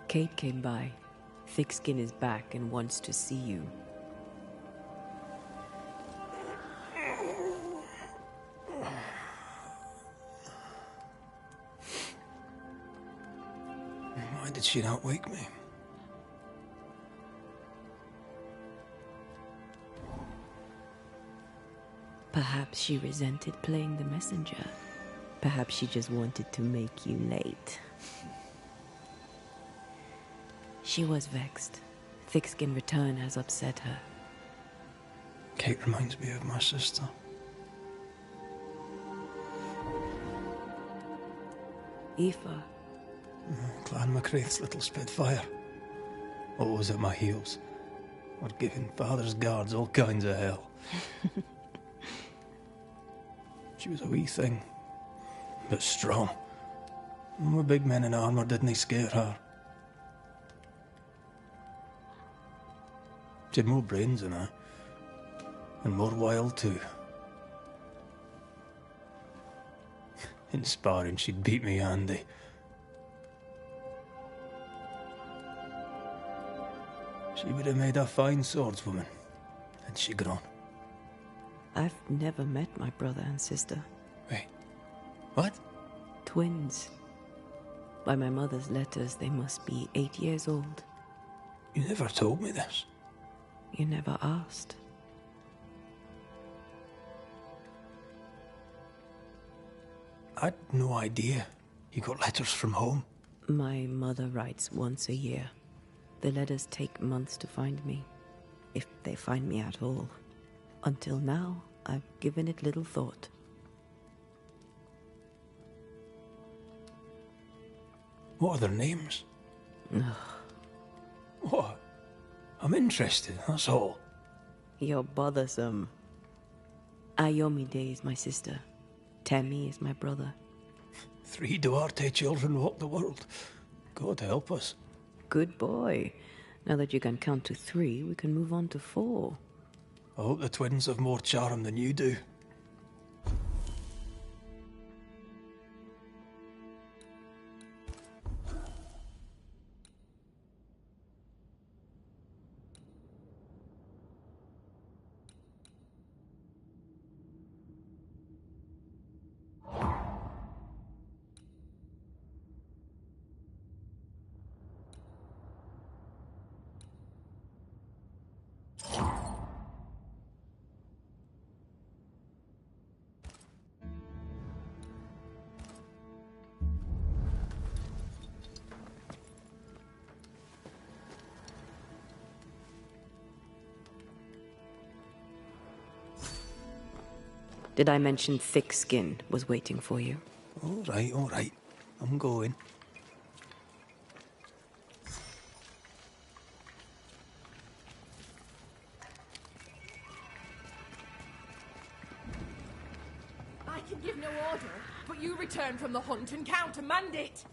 Kate came by. Thickskin is back and wants to see you. Why did she not wake me? Perhaps she resented playing the messenger. Perhaps she just wanted to make you late. She was vexed. Thickskin return has upset her. Kate reminds me of my sister. Aoife. Clan MacRaith's little Spitfire. Always at my heels. Or giving father's guards all kinds of hell. She was a wee thing, but strong. And the big men in armour didn't scare her. She had more brains than I, and more wild too. In sparring, she'd beat me handy. She would have made a fine swordswoman, had she grown. I've never met my brother and sister. Wait, what? Twins. By my mother's letters, they must be 8 years old. You never told me this. You never asked. I'd no idea you got letters from home. My mother writes once a year. The letters take months to find me, if they find me at all. Until now, I've given it little thought. What are their names? What? I'm interested, that's all. You're bothersome. Ayomide is my sister. Temi is my brother. 3 Duarte children walk the world. God help us. Good boy. Now that you can count to 3, we can move on to 4. I hope the twins have more charm than you do. Did I mention thick skin was waiting for you? All right. I'm going. I can give no order, but you return from the hunt and countermand it.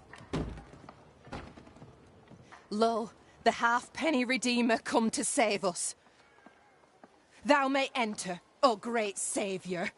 Lo, the halfpenny redeemer come to save us. Thou may enter, O great saviour.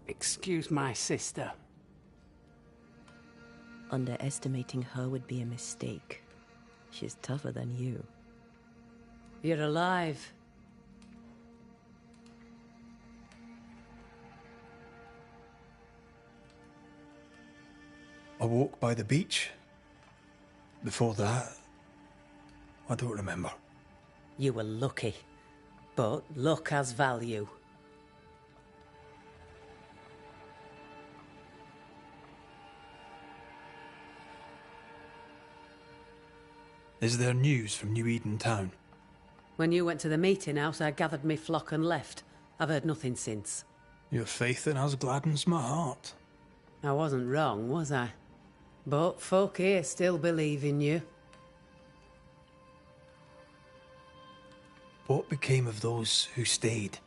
Excuse my sister. Underestimating her would be a mistake. She's tougher than you. You're alive. I walked by the beach. Before that, I don't remember. You were lucky. But luck has value. Is there news from New Eden Town? When you went to the meeting house, I gathered me flock and left. I've heard nothing since. Your faith in us gladdens my heart. I wasn't wrong, was I? But folk here still believe in you. What became of those who stayed?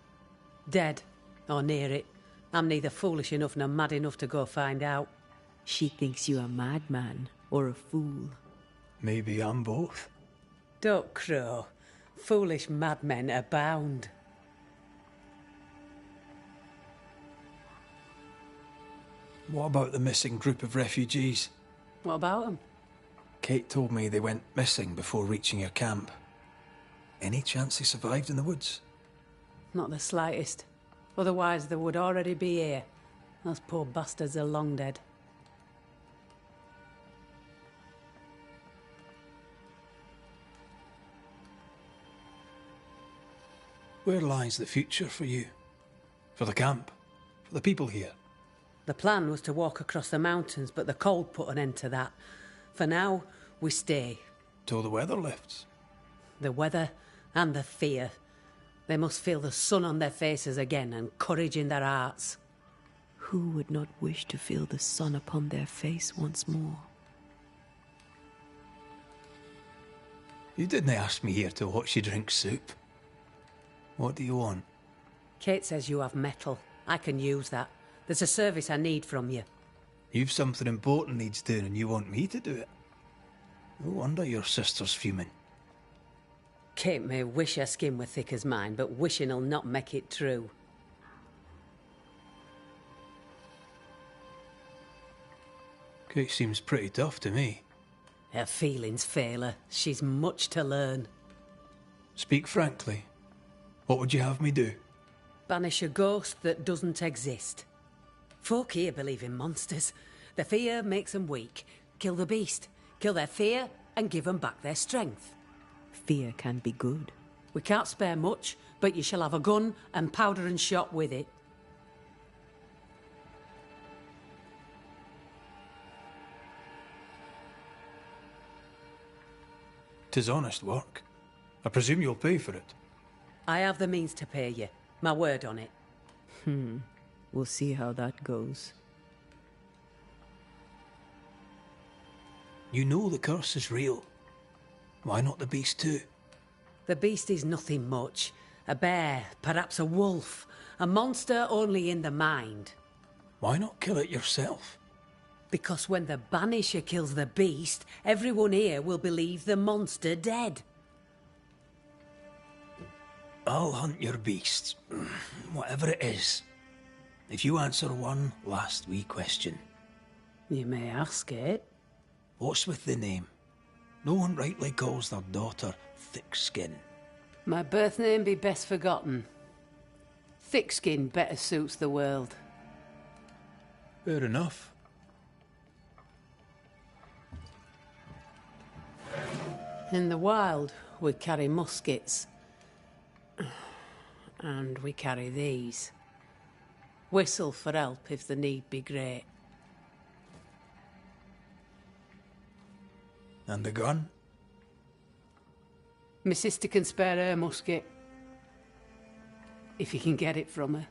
Dead, or near it. I'm neither foolish enough nor mad enough to go find out. She thinks you a madman or a fool. Maybe I'm both. Don't crow. Foolish madmen abound. What about the missing group of refugees? What about them? Kate told me they went missing before reaching your camp. Any chance they survived in the woods? Not the slightest. Otherwise they would already be here. Those poor bastards are long dead. Where lies the future for you? For the camp? For the people here? The plan was to walk across the mountains, but the cold put an end to that. For now, we stay. Till the weather lifts. The weather and the fear. They must feel the sun on their faces again and courage in their hearts. Who would not wish to feel the sun upon their face once more? You didn't ask me here to watch you drink soup. What do you want? Kate says you have metal. I can use that. There's a service I need from you. You've something important needs doing and you want me to do it. No wonder your sister's fuming. Kate may wish her skin were thick as mine, but wishing'll not make it true. Kate seems pretty tough to me. Her feelings fail her. She's much to learn. Speak frankly. What would you have me do? Banish a ghost that doesn't exist. Folk here believe in monsters. Their fear makes them weak. Kill the beast. Kill their fear and give them back their strength. Fear can be good. We can't spare much, but you shall have a gun and powder and shot with it. 'Tis honest work. I presume you'll pay for it. I have the means to pay you. My word on it. We'll see how that goes. You know the curse is real. Why not the beast too? The beast is nothing much. A bear, perhaps a wolf. A monster only in the mind. Why not kill it yourself? Because when the Banisher kills the beast, everyone here will believe the monster dead. I'll hunt your beast, whatever it is, if you answer one last wee question. You may ask it. What's with the name? No one rightly calls their daughter Thick-Skin. My birth name be best forgotten. Thick-Skin better suits the world. Fair enough. In the wild, we carry muskets. And we carry these. Whistle for help if the need be great. And the gun? My sister can spare her musket. If you can get it from her.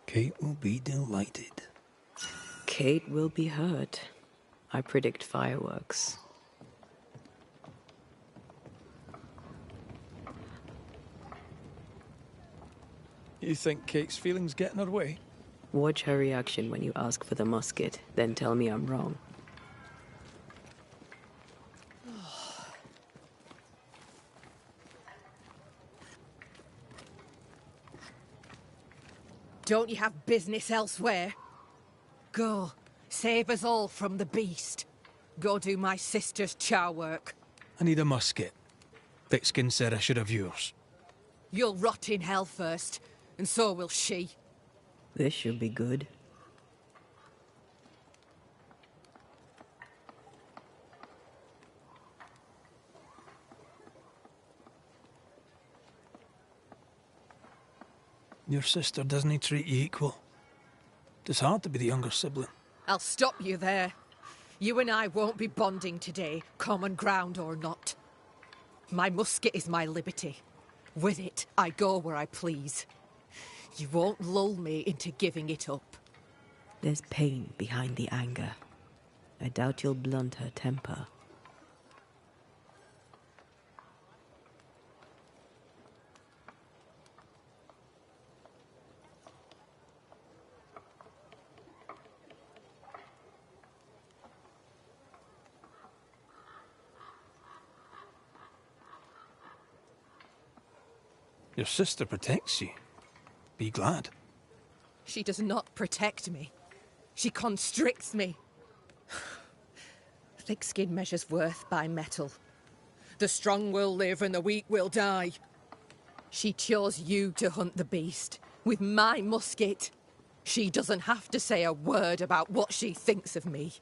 Kate will be delighted. Kate will be hurt. I predict fireworks. You think Kate's feelings get in her way? Watch her reaction when you ask for the musket, then tell me I'm wrong. Don't you have business elsewhere? Go, save us all from the beast. Go do my sister's chow work. I need a musket. Thick-Skin said I should have yours. You'll rot in hell first, and so will she. This should be good. Your sister doesn't treat you equal. It's hard to be the younger sibling. I'll stop you there. You and I won't be bonding today, common ground or not. My musket is my liberty. With it, I go where I please. You won't lull me into giving it up. There's pain behind the anger. I doubt you'll blunt her temper. Your sister protects you. Be glad. She does not protect me. She constricts me. Thick skin measures worth by metal. The strong will live and the weak will die. She chose you to hunt the beast with my musket. She doesn't have to say a word about what she thinks of me.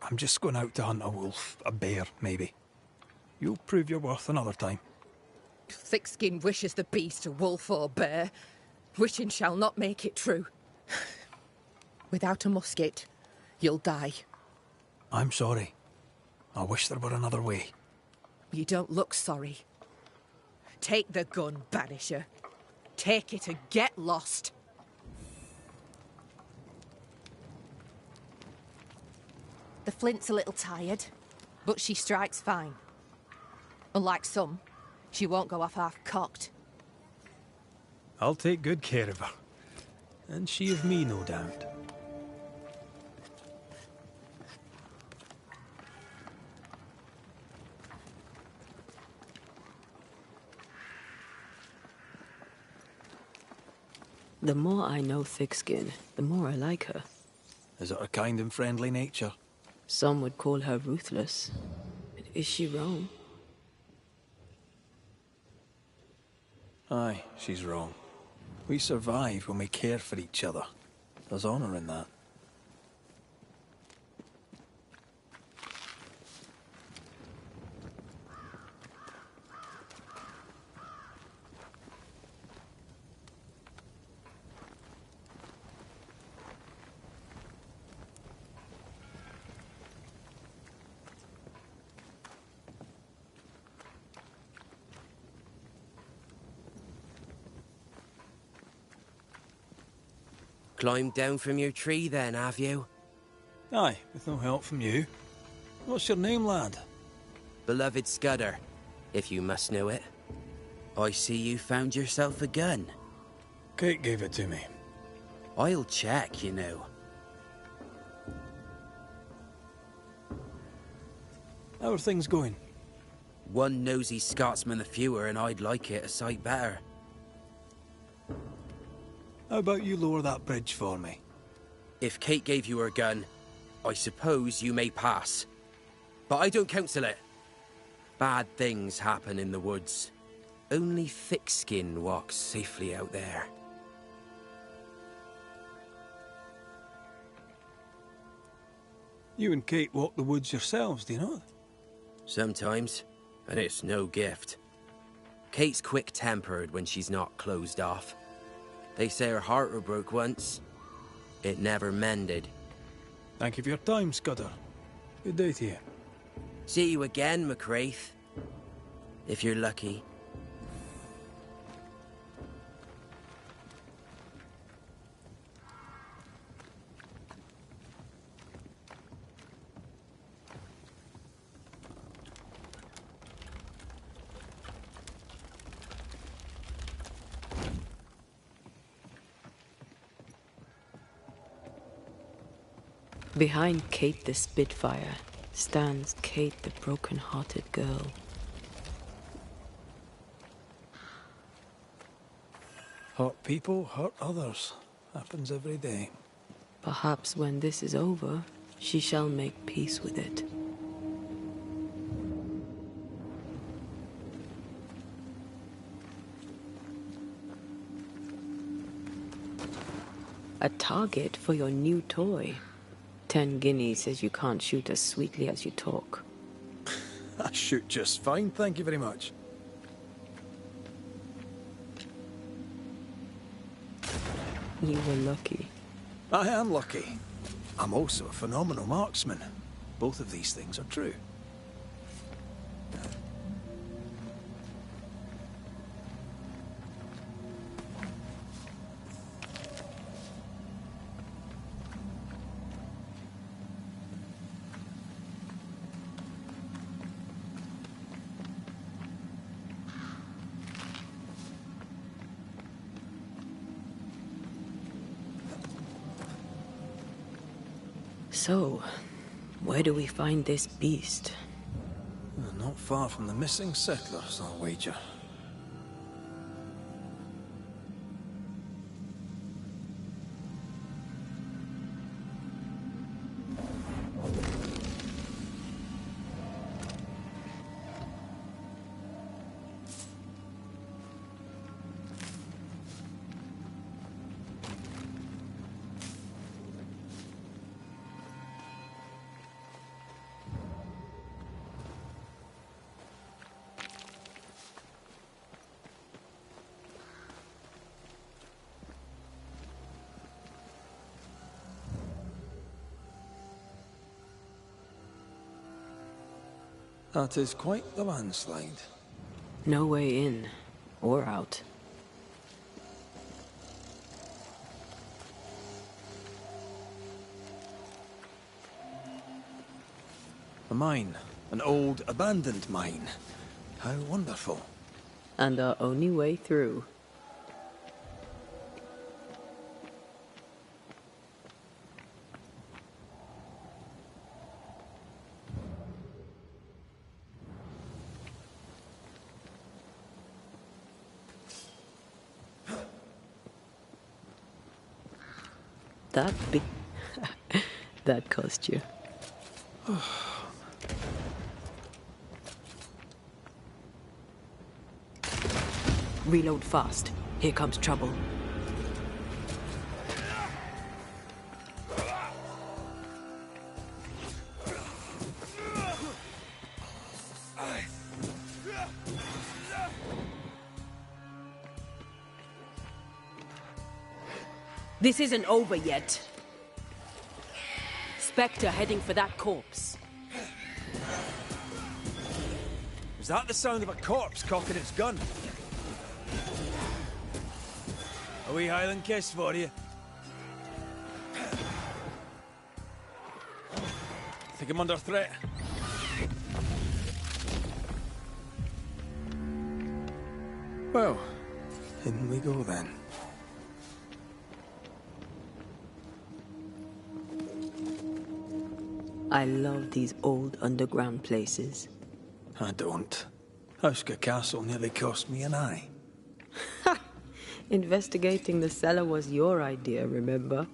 I'm just going out to hunt a wolf, a bear, maybe. You'll prove your worth another time. Thick-skin wishes the beast a wolf or bear. Wishing shall not make it true. Without a musket, you'll die. I'm sorry. I wish there were another way. You don't look sorry. Take the gun, Banisher. Take it and get lost. The flint's a little tired, but she strikes fine. Unlike some, she won't go off half-cocked. I'll take good care of her. And she of me, no doubt. The more I know Thickskin, the more I like her. Is it her kind and friendly nature? Some would call her ruthless. But is she wrong? Aye, she's wrong. We survive when we care for each other. There's honour in that. Climbed down from your tree then, have you? Aye, with no help from you. What's your name, lad? Beloved Scudder, if you must know it. I see you found yourself a gun. Kate gave it to me. I'll check, you know. How are things going? One nosy Scotsman the fewer, and I'd like it a sight better. How about you lower that bridge for me? If Kate gave you her gun, I suppose you may pass. But I don't counsel it. Bad things happen in the woods. Only Thickskin walks safely out there. You and Kate walk the woods yourselves, do you not? Sometimes, and it's no gift. Kate's quick-tempered when she's not closed off. They say her heart were broke once. It never mended. Thank you for your time, Scudder. Good day to you. See you again, McWraith. If you're lucky. Behind Kate the Spitfire stands Kate the broken-hearted girl. Hurt people hurt others. Happens every day. Perhaps when this is over, she shall make peace with it. A target for your new toy. 10 guineas says you can't shoot as sweetly as you talk. I shoot just fine, thank you very much. You were lucky. I am lucky. I'm also a phenomenal marksman. Both of these things are true. So, where do we find this beast? Not far from the missing settlers, I'll wager. That is quite the landslide. No way in or out. A mine. An old, abandoned mine. How wonderful. And our only way through. That big... that cost you. Reload fast. Here comes trouble. This isn't over yet. Spectre heading for that corpse. Was that the sound of a corpse cocking its gun? A wee Highland kiss for you. Think I'm under threat. Well, in we go then. I love these old underground places. I don't. Hauska Castle nearly cost me an eye. Investigating the cellar was your idea, remember?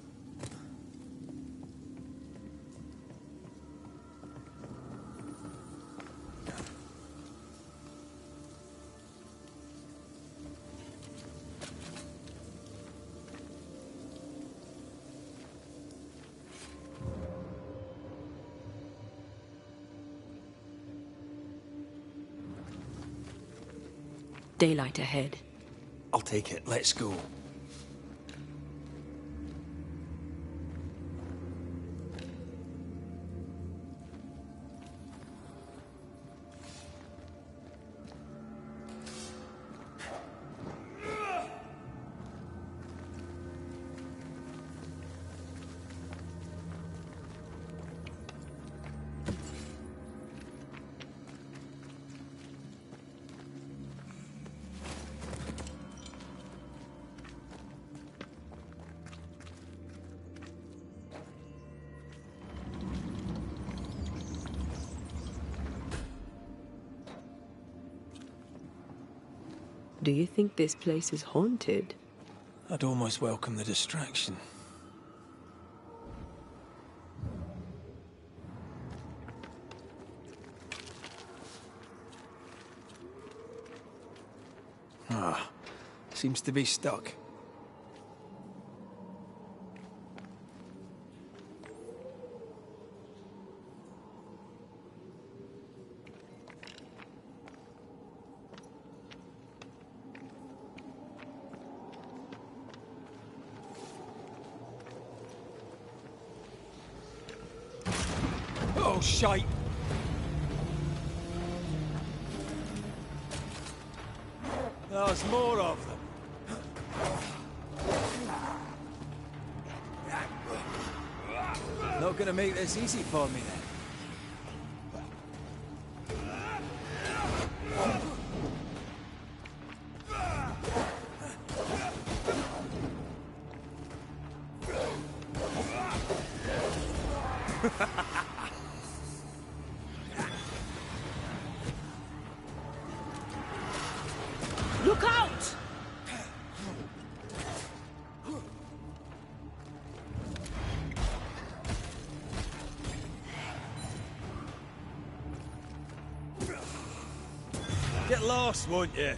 Daylight ahead. I'll take it. Let's go. Do you think this place is haunted? I'd almost welcome the distraction. Ah, seems to be stuck. Oh, shite! There's more of them. Not gonna make this easy for me then. Look out! Get lost, won't you?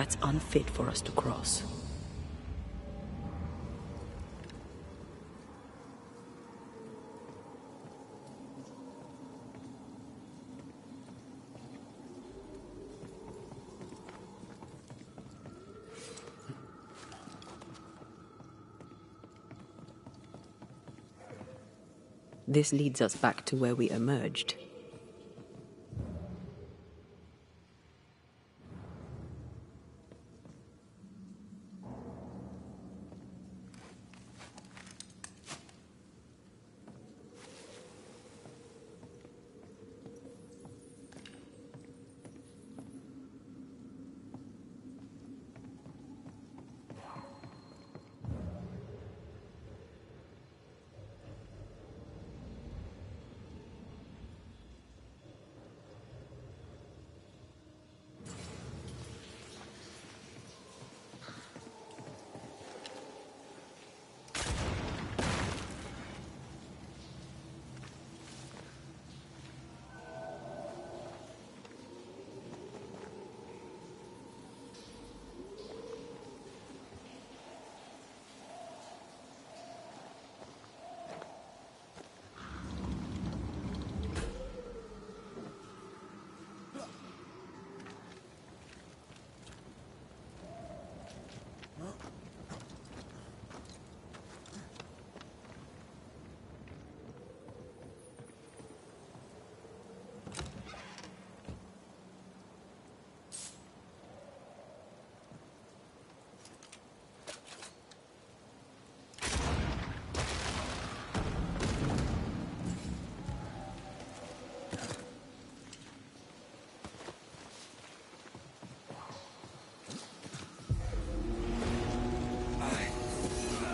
That's unfit for us to cross. This leads us back to where we emerged.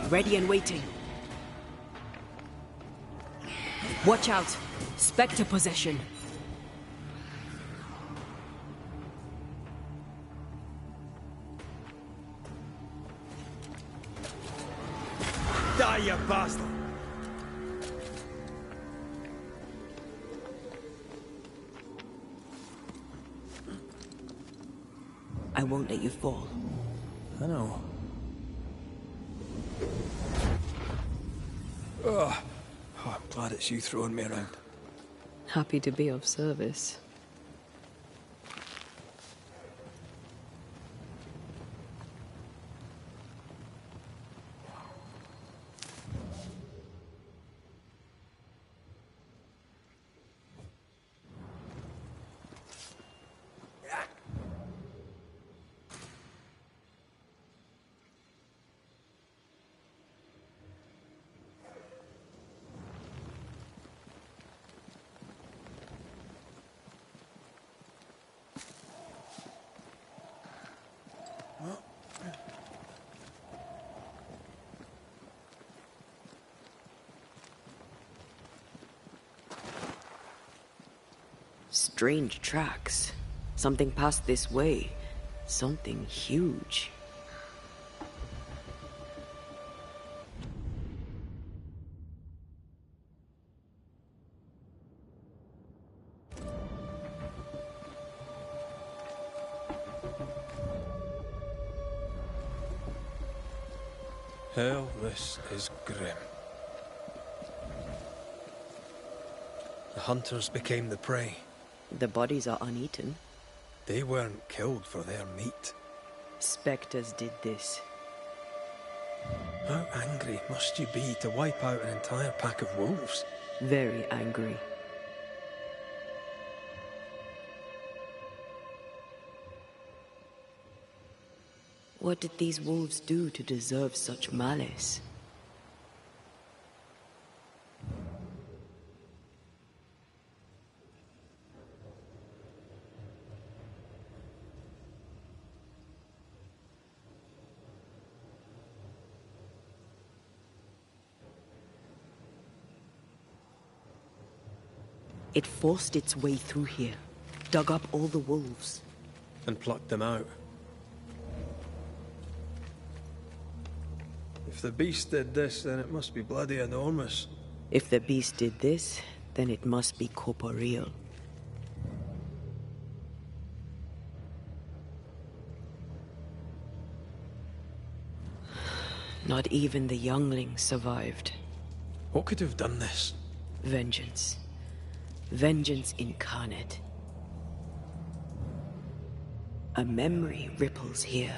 Ready and waiting. Watch out! Spectre possession. Die, you bastard! I won't let you fall. I know. Ugh. Oh, I'm glad it's you throwing me around. Happy to be of service. Strange tracks. Something passed this way. Something huge. Hell, this is grim. The hunters became the prey. The bodies are uneaten. They weren't killed for their meat. Spectres did this. How angry must you be to wipe out an entire pack of wolves? Very angry. What did these wolves do to deserve such malice? It forced its way through here, dug up all the wolves. And plucked them out. If the beast did this, then it must be bloody enormous. If the beast did this, then it must be corporeal. Not even the younglings survived. What could have done this? Vengeance. Vengeance incarnate. A memory ripples here.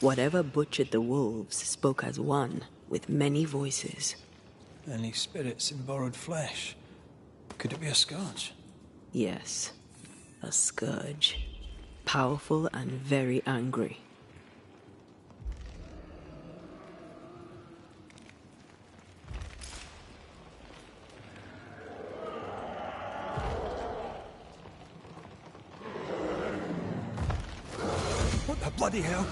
Whatever butchered the wolves spoke as one, with many voices. Any spirits in borrowed flesh? Could it be a scourge? Yes, a scourge. Powerful and very angry. What the bloody hell?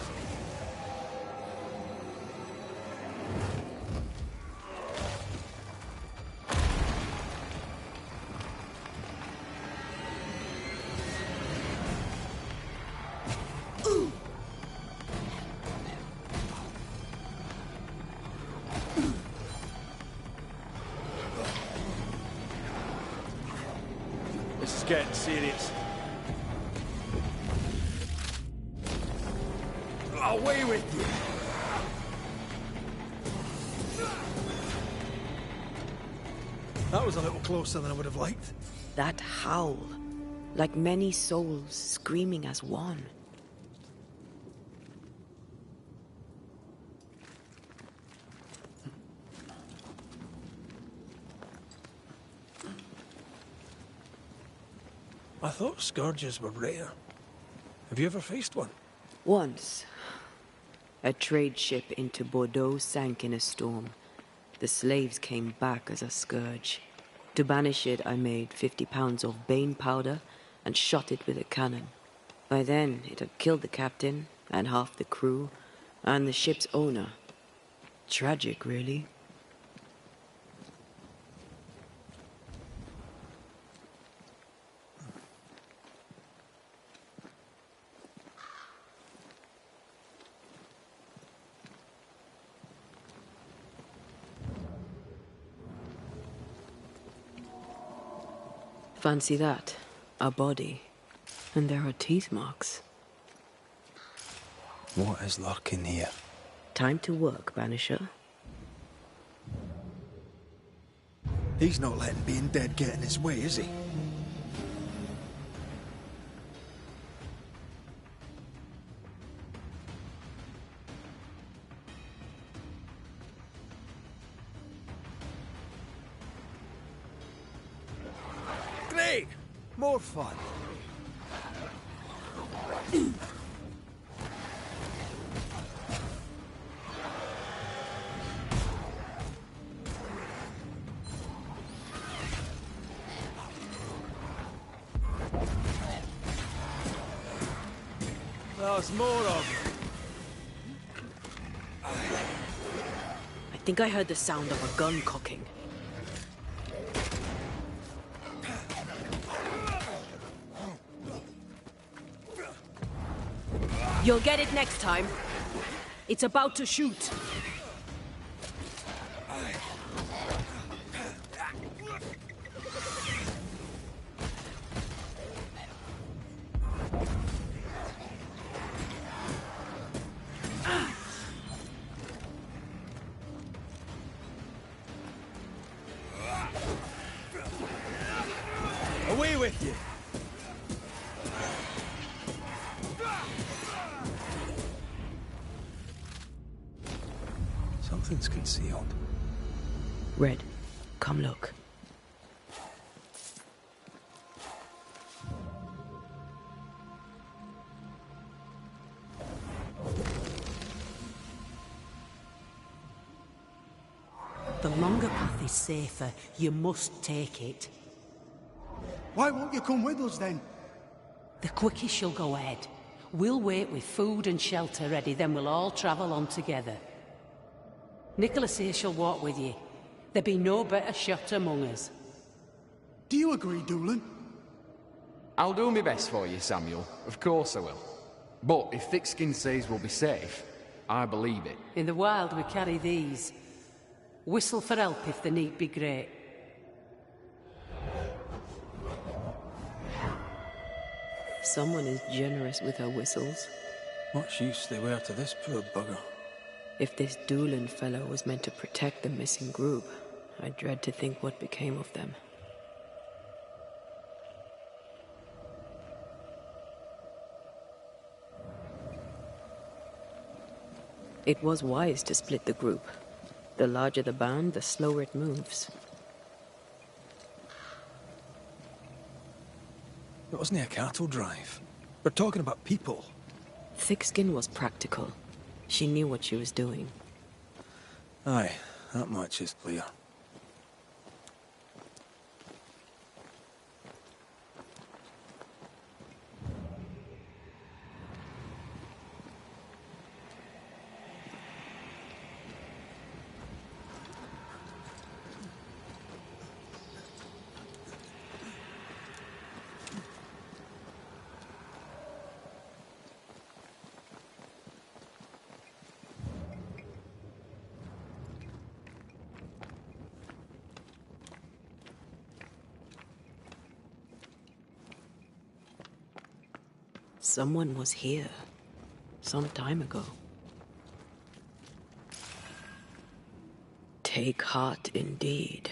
This is getting serious. Away with you! That was a little closer than I would have liked. That howl, like many souls screaming as one. I thought scourges were rare. Have you ever faced one? Once, a trade ship into Bordeaux sank in a storm. The slaves came back as a scourge. To banish it, I made 50 pounds of bane powder and shot it with a cannon. By then, it had killed the captain and half the crew and the ship's owner. Tragic, really. Fancy that. A body. And there are teeth marks. What is lurking here? Time to work, Banisher. He's not letting being dead get in his way, is he? Great! More fun. There's more of them. I think I heard the sound of a gun cocking. You'll get it next time. It's about to shoot. Away with you! Something's concealed. Red, come look. The longer path is safer. You must take it. Why won't you come with us then? The quickest you'll go ahead. We'll wait with food and shelter ready, then we'll all travel on together. Nicholas here shall walk with you. There be no better shot among us. Do you agree, Doolin? I'll do my best for you, Samuel. Of course I will. But if Thickskin says we'll be safe, I believe it. In the wild we carry these. Whistle for help if the need be great. Someone is generous with her whistles. Much use they were to this poor bugger. If this Doolin fellow was meant to protect the missing group, I dread to think what became of them. It was wise to split the group. The larger the band, the slower it moves. It wasn't a cattle drive. We're talking about people. Thickskin was practical. She knew what she was doing. Aye, that much is clear. Someone was here. Some time ago. Take heart indeed.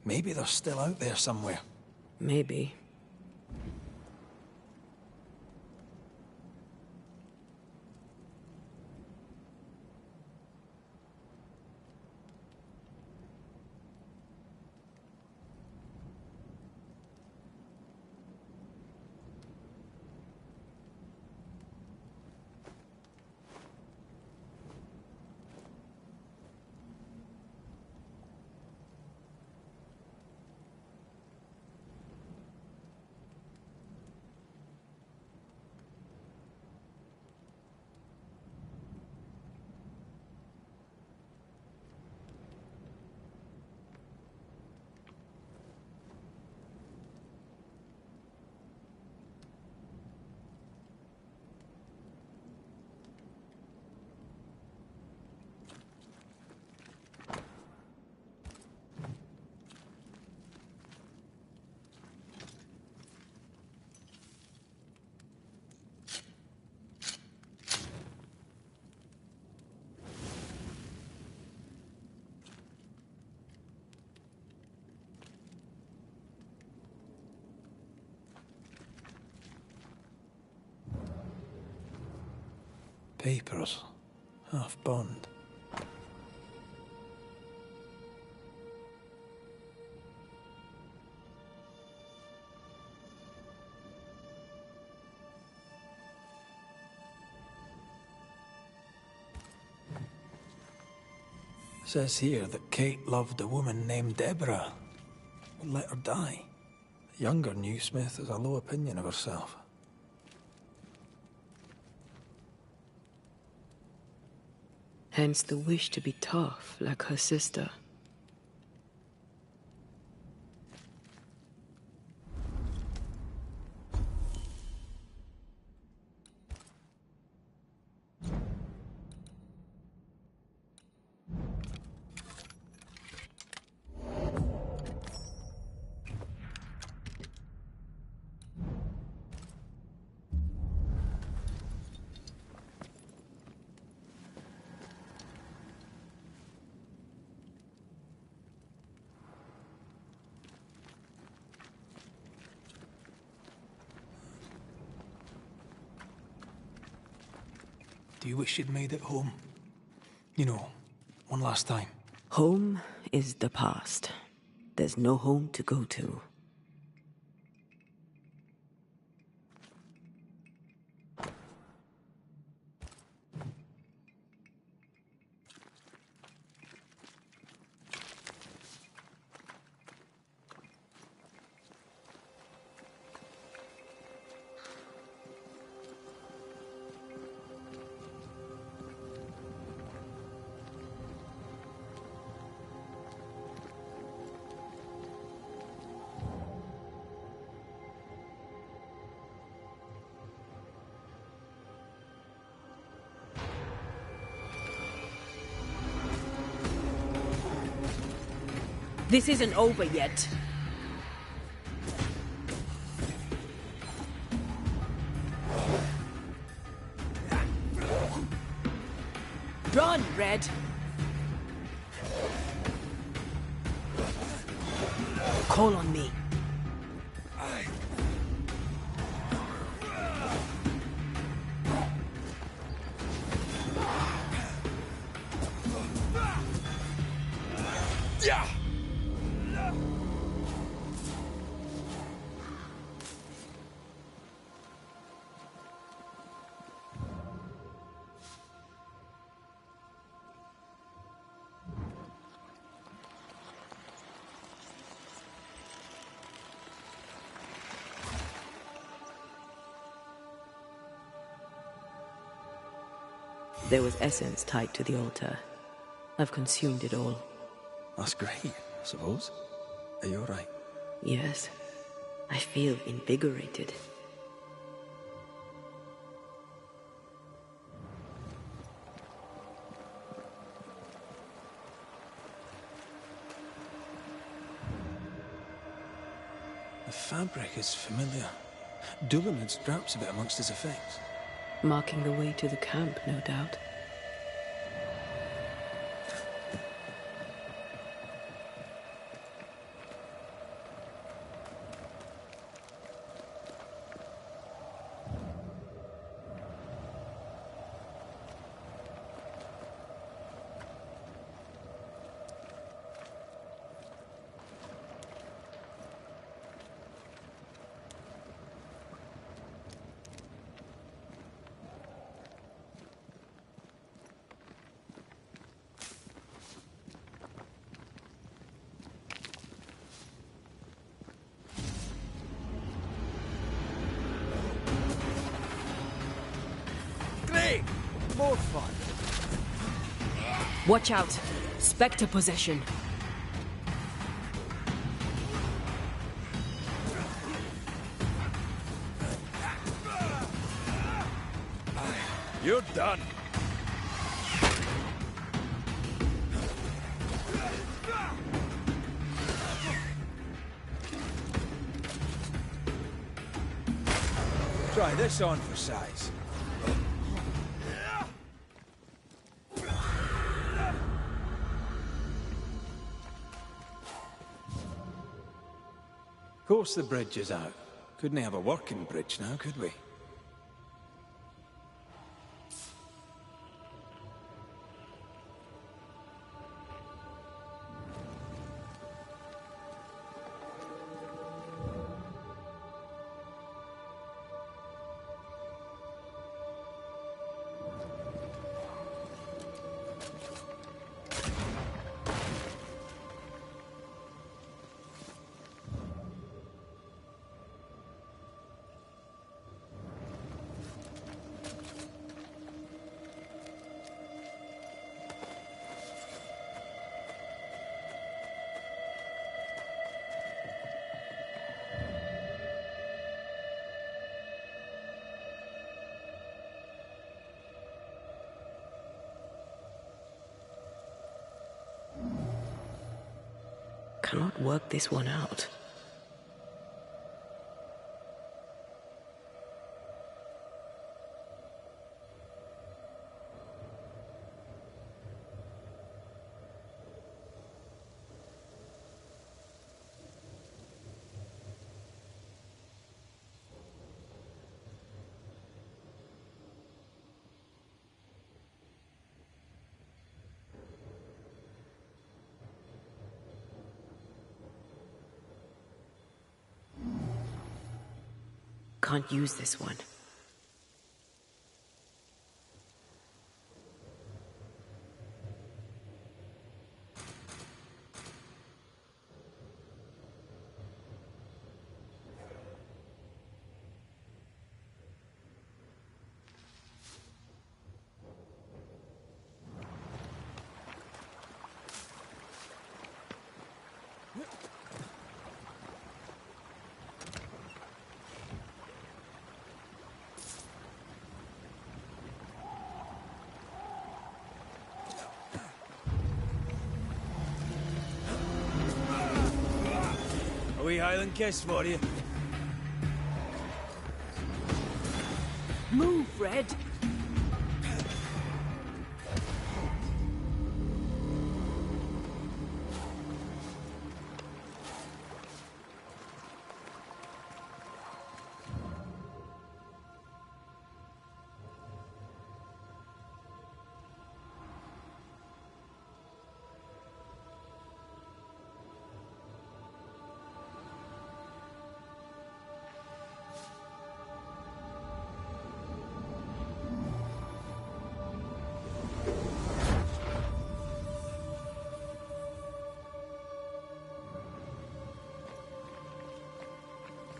Maybe they're still out there somewhere. Maybe. Papers. Half bond. Says here that Kate loved a woman named Deborah, but let her die. The younger Newsmith has a low opinion of herself. Hence the wish to be tough, like her sister. Do you wish you'd made it home? You know, one last time. Home is the past. There's no home to go to. This isn't over yet. Run, Red! Call on me. Yeah! There was essence tied to the altar. I've consumed it all. That's great, I suppose. Are you alright? Yes. I feel invigorated. The fabric is familiar. Doolan had scraps of it amongst his effects. Marking the way to the camp, no doubt. More fun. Watch out! Spectre possession. You're done. Try this on for size. Of course the bridge is out. Couldn't have a working bridge now, could we? Cannot work this one out. Can't use this one. wee Highland kiss for you. Move, Red!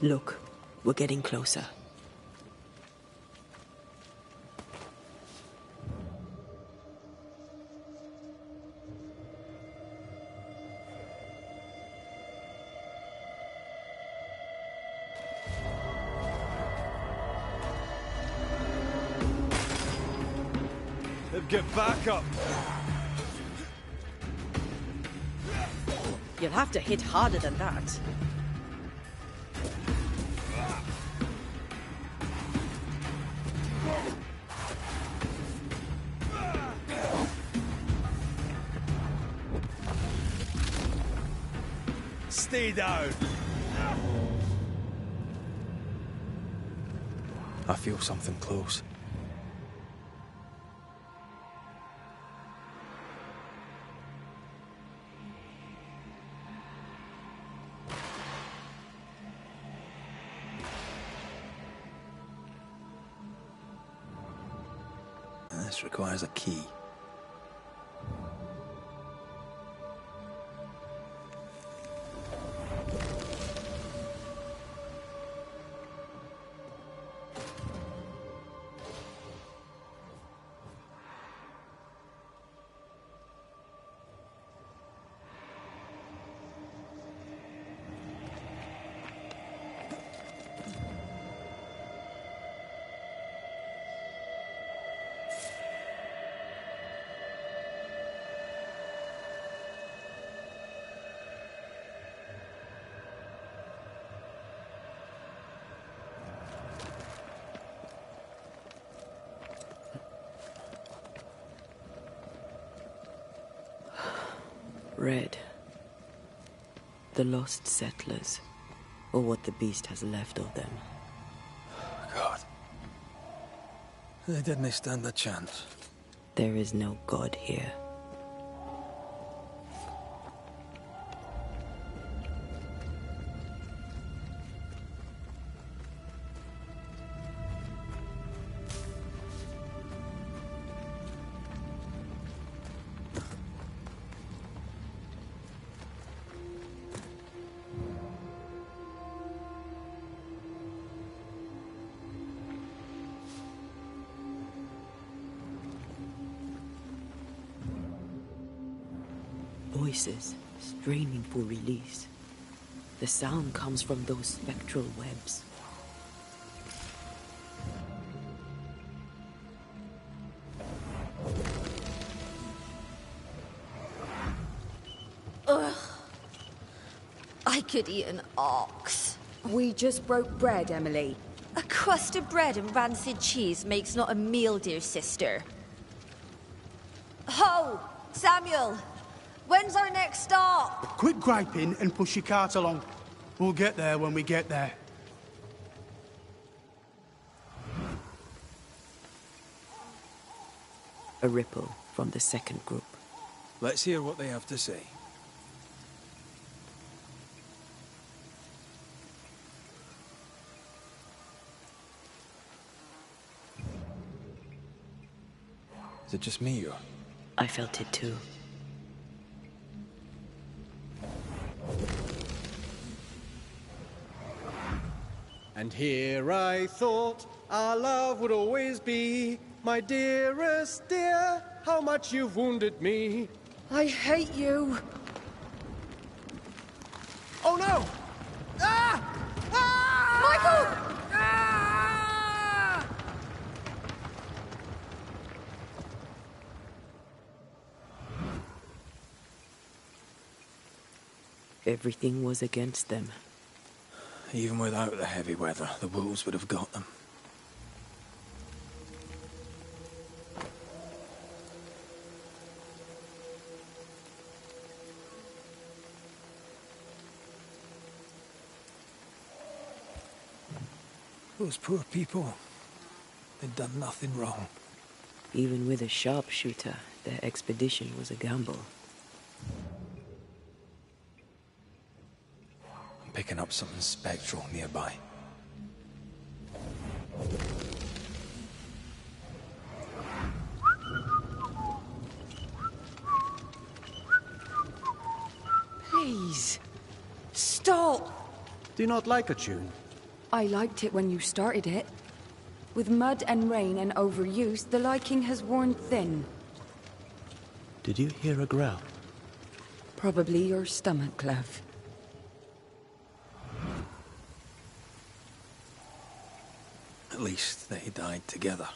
Look, we're getting closer. Get back up! You'll have to hit harder than that. Stay down! I feel something close. This requires a key. Red. The lost settlers, or what the beast has left of them. God. They didn't stand a chance. There is no God here. Voices straining for release. The sound comes from those spectral webs. Ugh. I could eat an ox. We just broke bread, Emily. A crust of bread and rancid cheese makes not a meal, dear sister. Ho! Samuel! When's our next stop? Quit griping and push your cart along. We'll get there when we get there. A ripple from the second group. Let's hear what they have to say. Is it just me, or? I felt it too. And here I thought our love would always be. My dearest dear, how much you've wounded me. I hate you. Oh no! Ah! Ah! Michael! Ah! Everything was against them. Even without the heavy weather, the wolves would have got them. Those poor people, they'd done nothing wrong. Even with a sharpshooter, their expedition was a gamble. I'm picking up something spectral nearby. Please, stop! Do you not like a tune? I liked it when you started it. With mud and rain and overuse, the liking has worn thin. Did you hear a growl? Probably your stomach, love. At least they died together.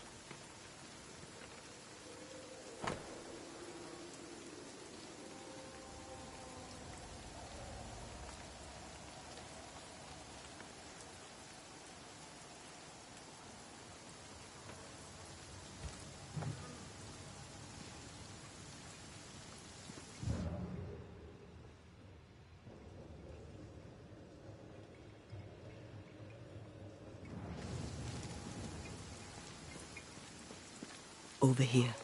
Over here,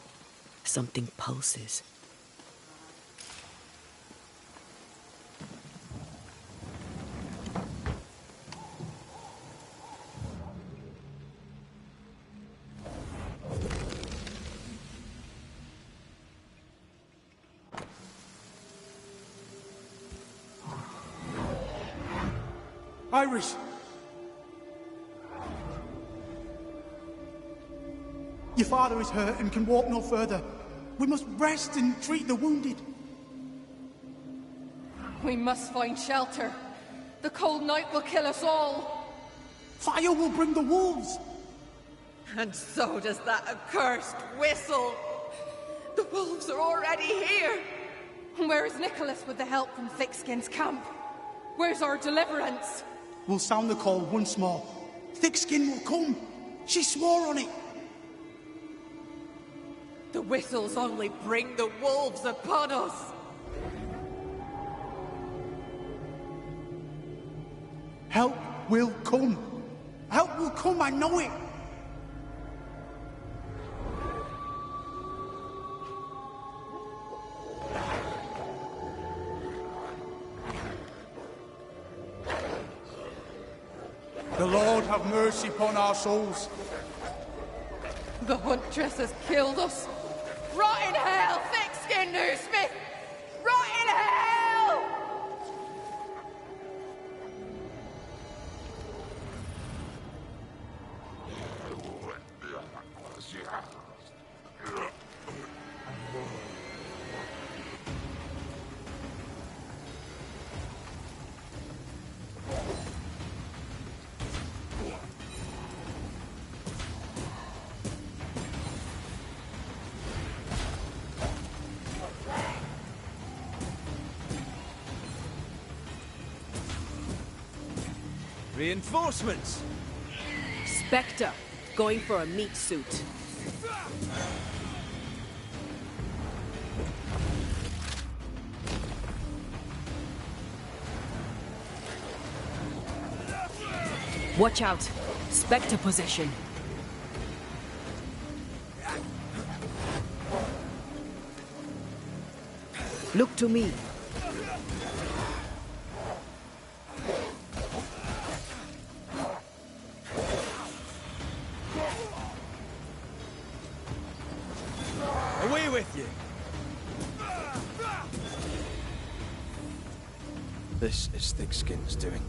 something pulses. Iris! Your father is hurt and can walk no further. We must rest and treat the wounded. We must find shelter. The cold night will kill us all. Fire will bring the wolves. And so does that accursed whistle. The wolves are already here. Where is Nicholas with the help from Thickskin's camp? Where's our deliverance? We'll sound the call once more. Thickskin will come. She swore on it. The whistles only bring the wolves upon us. Help will come. Help will come, I know it. The Lord have mercy upon our souls. The huntress has killed us. Rot in hell, thick-skinned Newsmith! Rot in hell! Reinforcements! Spectre, going for a meat suit. Watch out! Spectre possession. Look to me. Away with you! This is Thickskin's doing.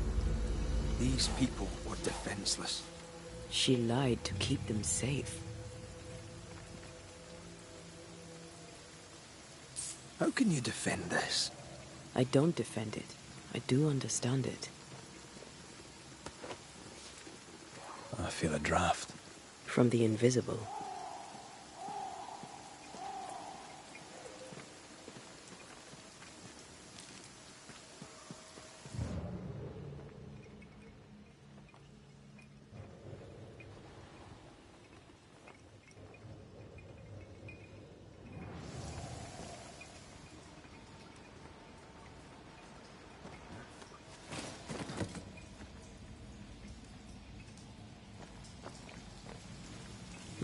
These people were defenseless. She lied to keep them safe. How can you defend this? I don't defend it. I do understand it. I feel a draft. From the invisible.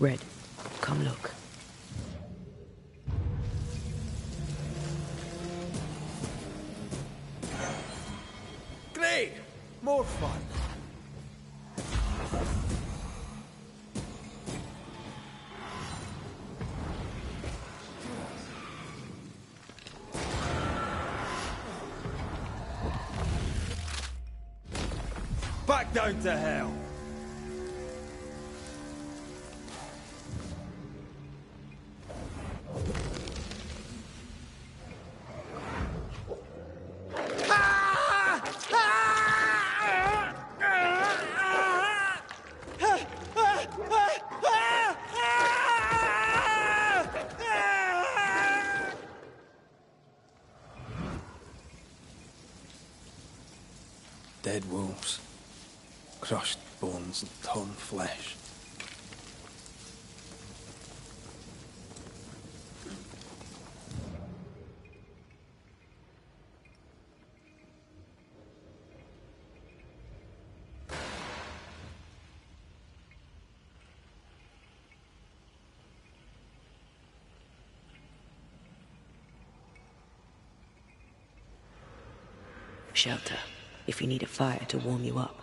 Red, come look. Great! More fun. Back down to hell. Dead wolves. Crushed bones and torn flesh. Shelter, if you need a fire to warm you up.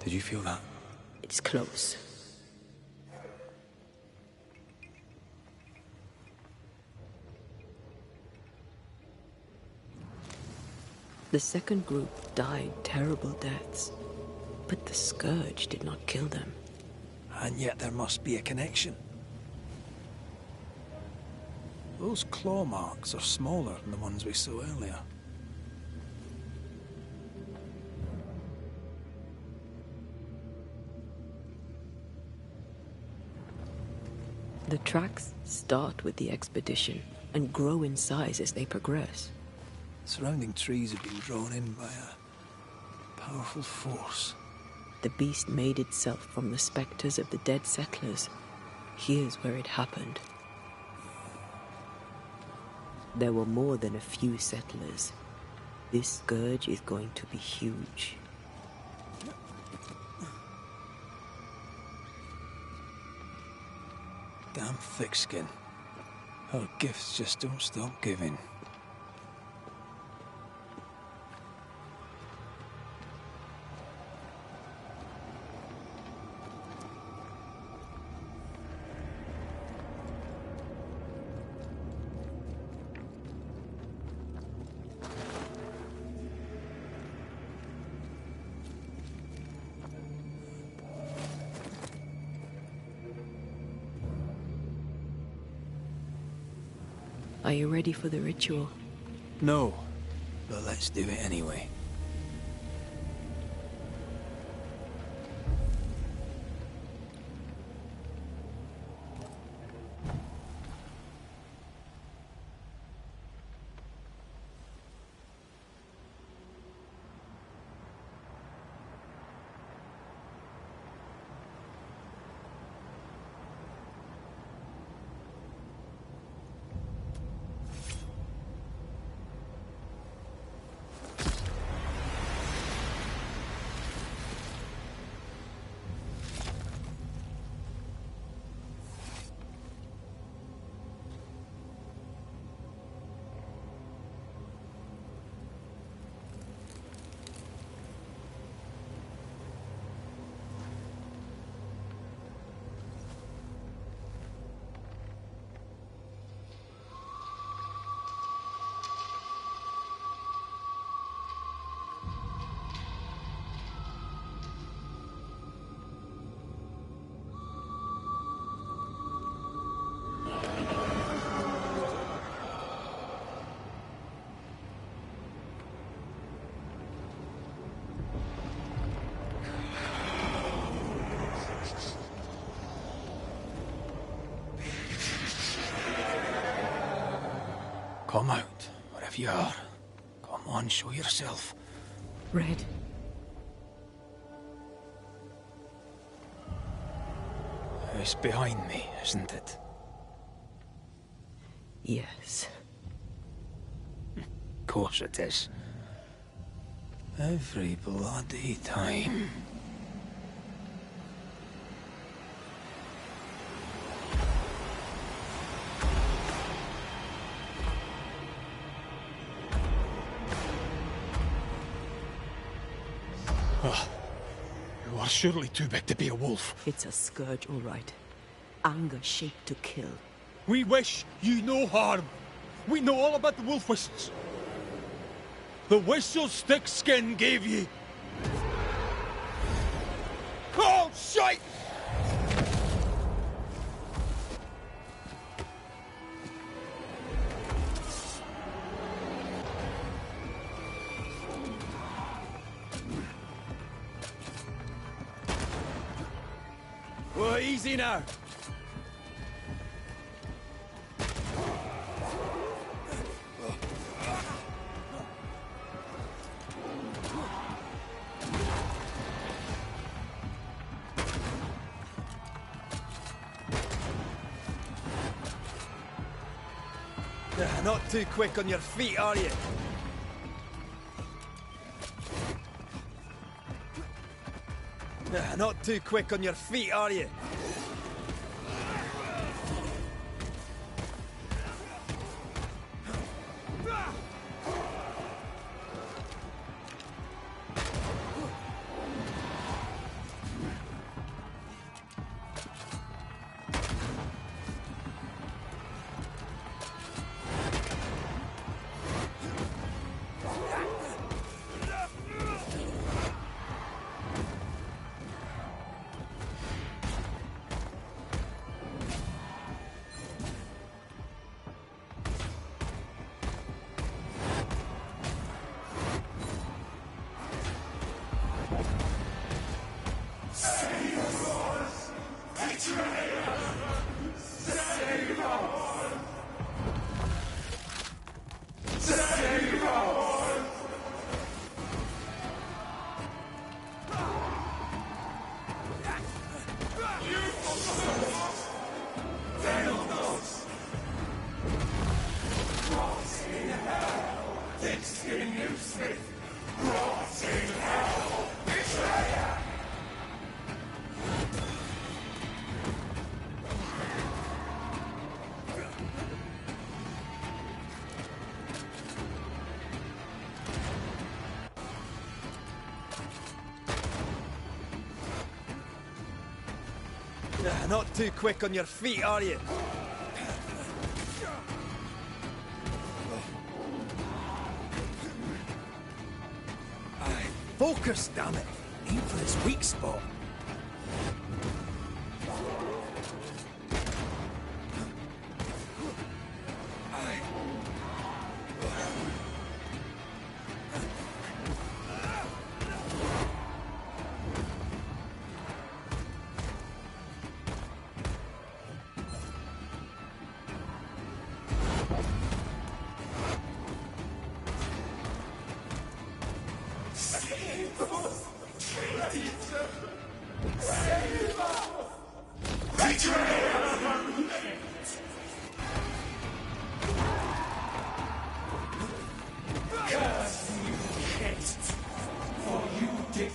Did you feel that? It's close. The second group died terrible deaths, but the scourge did not kill them. And yet there must be a connection. Those claw marks are smaller than the ones we saw earlier. The tracks start with the expedition and grow in size as they progress. Surrounding trees have been drawn in by a powerful force. The beast made itself from the spectres of the dead settlers. Here's where it happened. There were more than a few settlers. This scourge is going to be huge. Damn thick skin. Her gifts just don't stop giving. Are you ready for the ritual? No, but let's do it anyway. Come out, wherever you are. Come on, show yourself. Red. It's behind me, isn't it? Yes. Of course it is. Every bloody time. You are surely too big to be a wolf. It's a scourge, all right. Anger shaped to kill. We wish you no harm. We know all about the wolf whistles. The whistle Stickskin gave you. Oh, shite! Oh, easy now. Not too quick on your feet, are you? Not too quick on your feet, are you? Not too quick on your feet, are you? Aye, focus, damn it. Aim for his weak spot.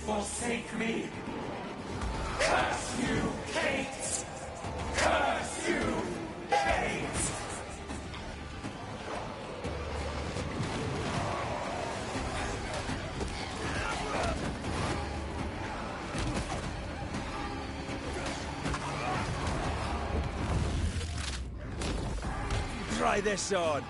Forsake me! Curse you, Kate! Curse you, Kate! Try this on.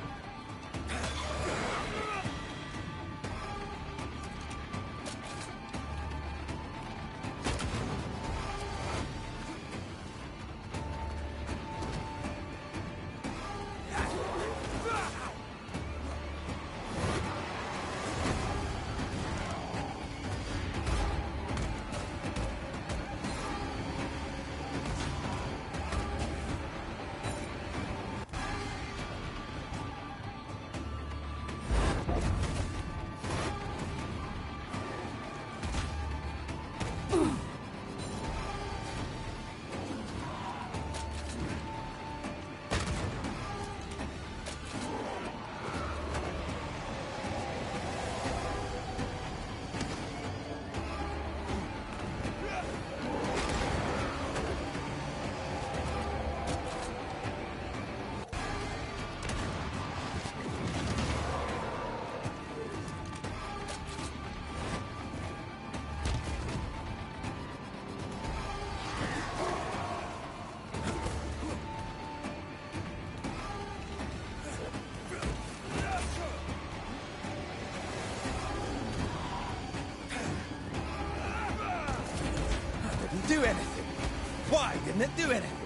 it do anything?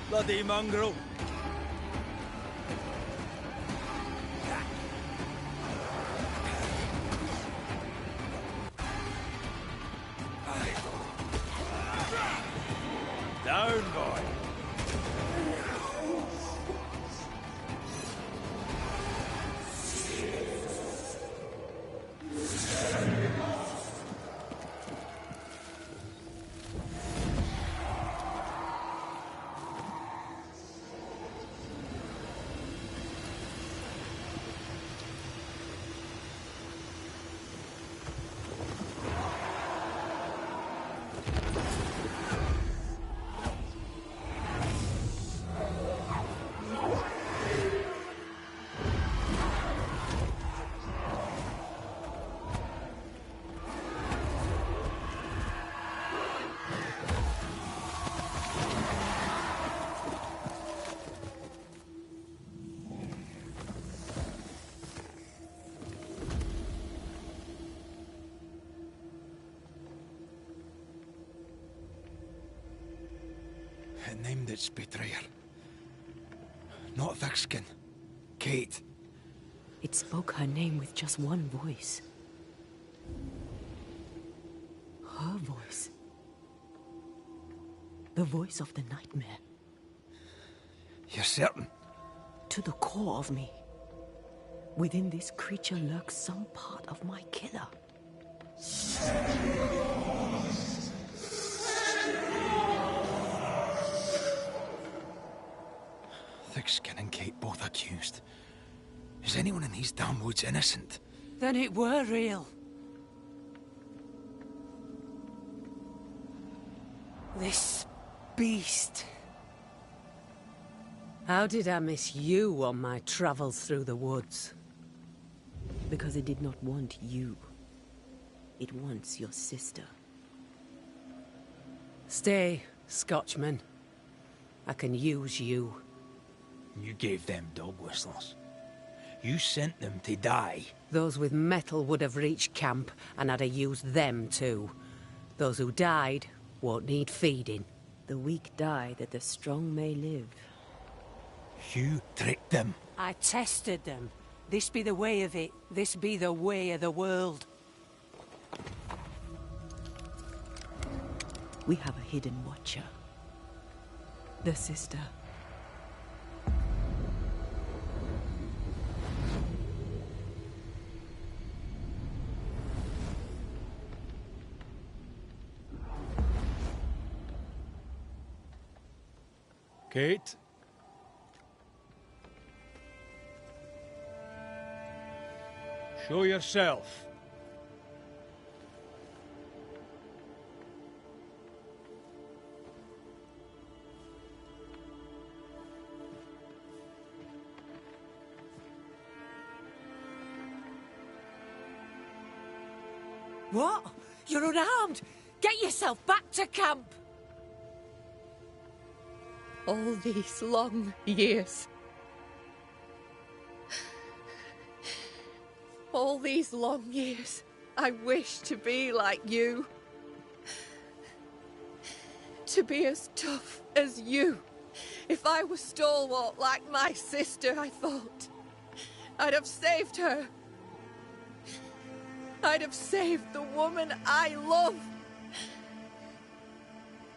Bloody mongrel. Down, boy. It named its betrayer. Not Thickskin. Kate. It spoke her name with just one voice. Her voice. The voice of the nightmare. You're certain? To the core of me. Within this creature lurks some part of my killer. Thickskin and Kate both accused. Is anyone in these damn woods innocent? Then it were real. This beast. How did I miss you on my travels through the woods? Because it did not want you. It wants your sister. Stay, Scotchman. I can use you. You gave them dog whistles. You sent them to die. Those with metal would have reached camp, and I'd have used them too. Those who died won't need feeding. The weak die that the strong may live. You tricked them. I tested them. This be the way of it. This be the way of the world. We have a hidden watcher. The sister. Kate? Show yourself. What? You're unarmed! Get yourself back to camp! All these long years. All these long years, I wish to be like you. To be as tough as you. If I was stalwart like my sister, I thought, I'd have saved her. I'd have saved the woman I love.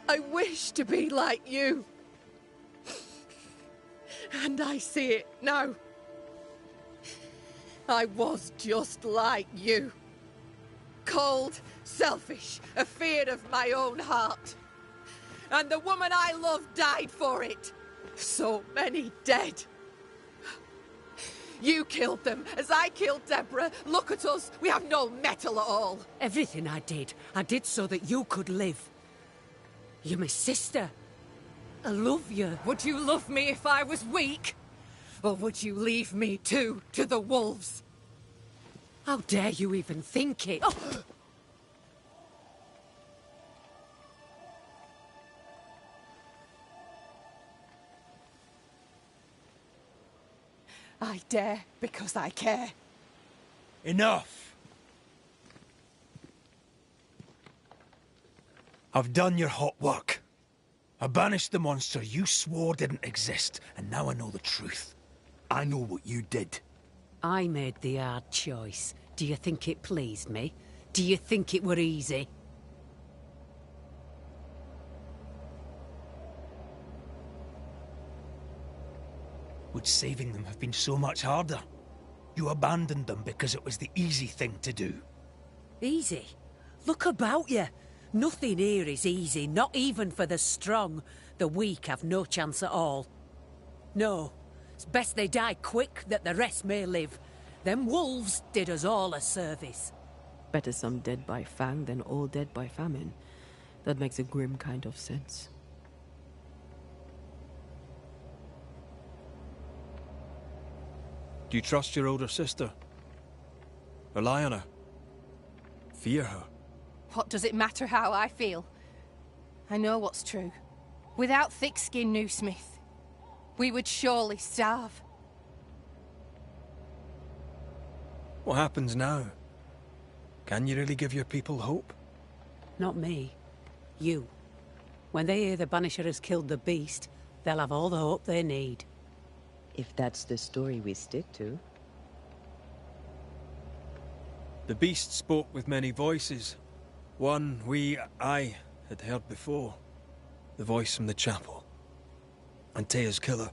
I wish to be like you. And I see it now. I was just like you. Cold, selfish, afeard of my own heart. And the woman I love died for it. So many dead. You killed them, as I killed Deborah. Look at us, we have no mettle at all. Everything I did so that you could live. You're my sister. I love you. Would you love me if I was weak? Or would you leave me too to the wolves? How dare you even think it? Oh! I dare because I care. Enough! I've done your hot work. I banished the monster you swore didn't exist, and now I know the truth. I know what you did. I made the hard choice. Do you think it pleased me? Do you think it were easy? Would saving them have been so much harder? You abandoned them because it was the easy thing to do. Easy? Look about you. Nothing here is easy, not even for the strong. The weak have no chance at all. No, it's best they die quick, that the rest may live. Them wolves did us all a service. Better some dead by fang than all dead by famine. That makes a grim kind of sense. Do you trust your older sister? Rely on her? Fear her? What does it matter how I feel? I know what's true. Without thick-skinned Newsmith, we would surely starve. What happens now? Can you really give your people hope? Not me. You. When they hear the Banisher has killed the beast, they'll have all the hope they need. If that's the story we stick to. The beast spoke with many voices. One I had heard before. The voice from the chapel. Antea's killer.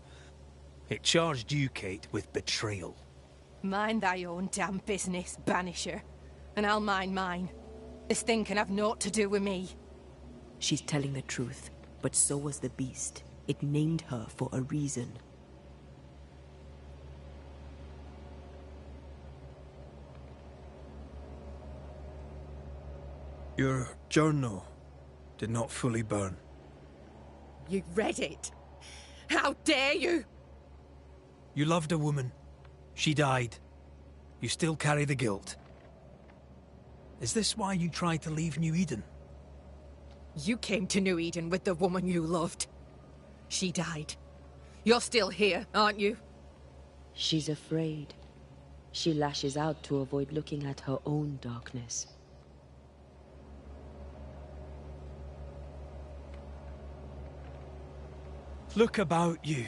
It charged you, Kate, with betrayal. Mind thy own damn business, Banisher. And I'll mind mine. This thing can have naught to do with me. She's telling the truth, but so was the beast. It named her for a reason. Your journal did not fully burn. You read it? How dare you? You loved a woman. She died. You still carry the guilt. Is this why you tried to leave New Eden? You came to New Eden with the woman you loved. She died. You're still here, aren't you? She's afraid. She lashes out to avoid looking at her own darkness. Look about you.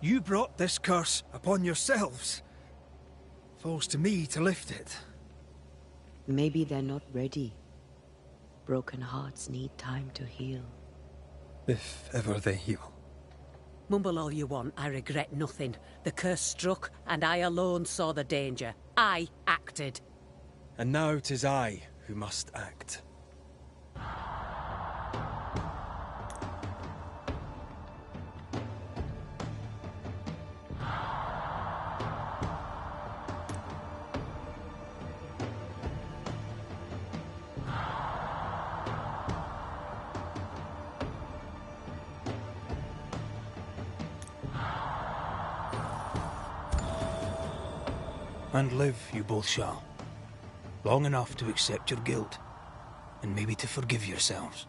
You brought this curse upon yourselves. Falls to me to lift it. Maybe they're not ready. Broken hearts need time to heal. If ever they heal. Mumble all you want, I regret nothing. The curse struck, and I alone saw the danger. I acted. And now 'tis I who must act. And live you both shall. Long enough to accept your guilt, and maybe to forgive yourselves.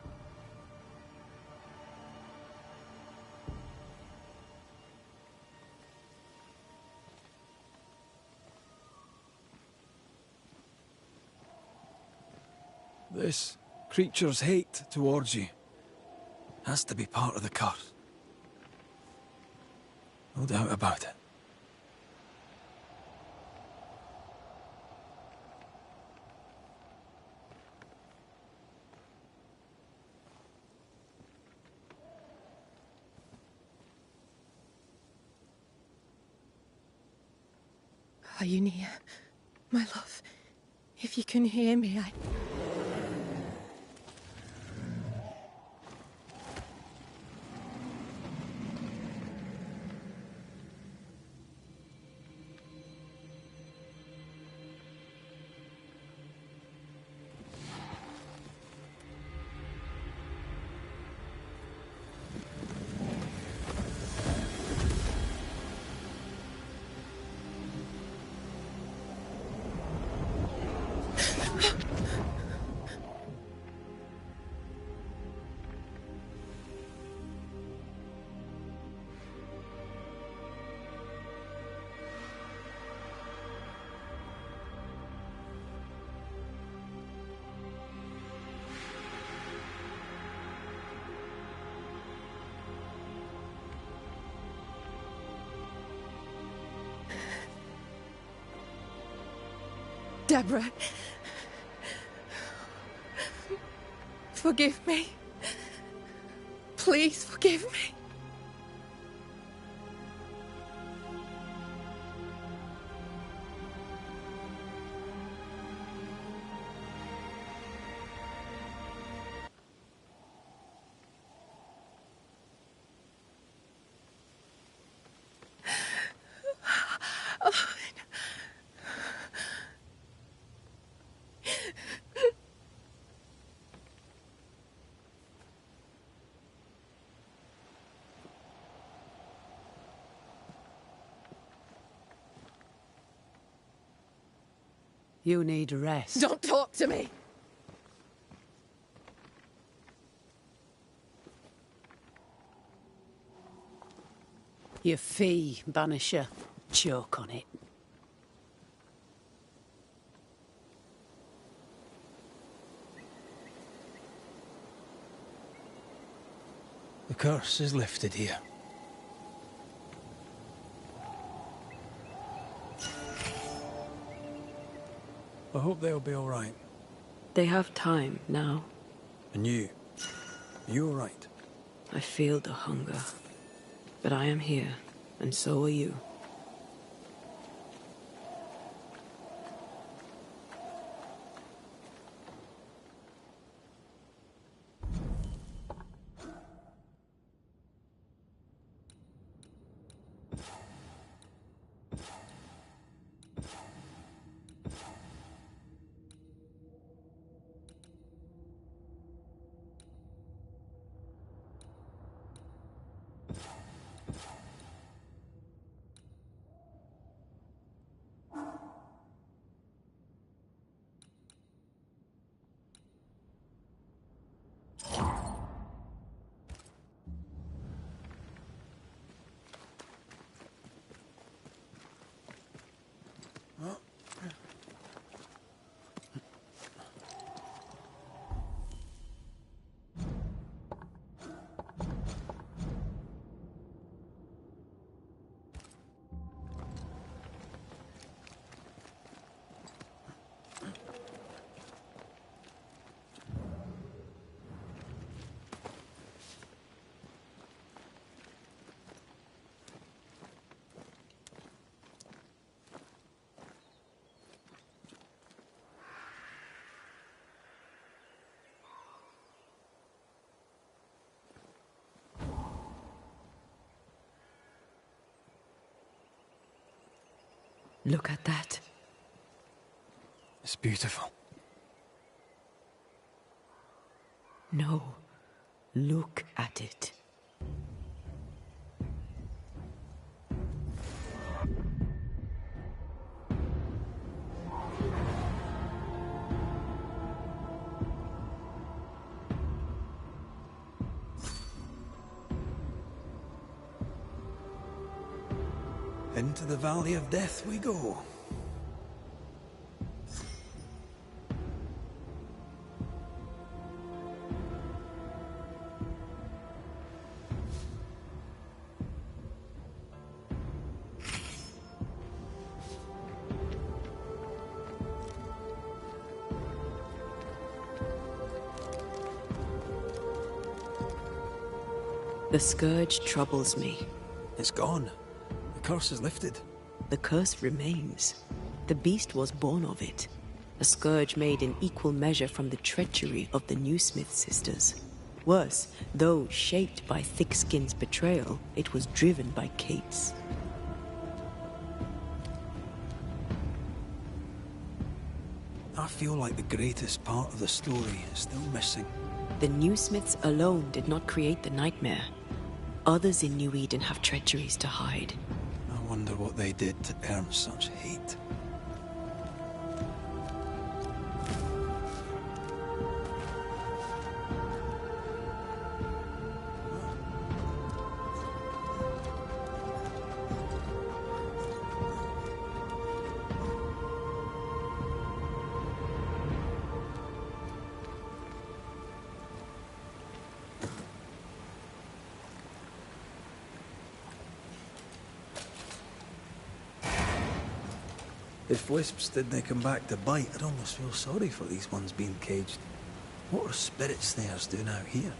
This creature's hate towards you has to be part of the curse. No doubt about it. Are you near, my love? If you can hear me, Deborah. Forgive me. Please forgive me. You need rest. Don't talk to me. Your fee, Banisher. Choke on it. The curse is lifted here. I hope they'll be all right. They have time now. And you? You all right? I feel the hunger. But I am here, and so are you. Look at that. It's beautiful. No. Look at it. Into the Valley of Death we go. The scourge troubles me. It's gone. The curse is lifted. The curse remains. The beast was born of it. A scourge made in equal measure from the treachery of the New Smith sisters. Worse, though shaped by Thickskin's betrayal, it was driven by Kate's. I feel like the greatest part of the story is still missing. The New Smiths alone did not create the nightmare. Others in New Eden have treacheries to hide. I wonder what they did to earn such hate. If wisps didn't come back to bite, I'd almost feel sorry for these ones being caged. What are spirit snares doing out here?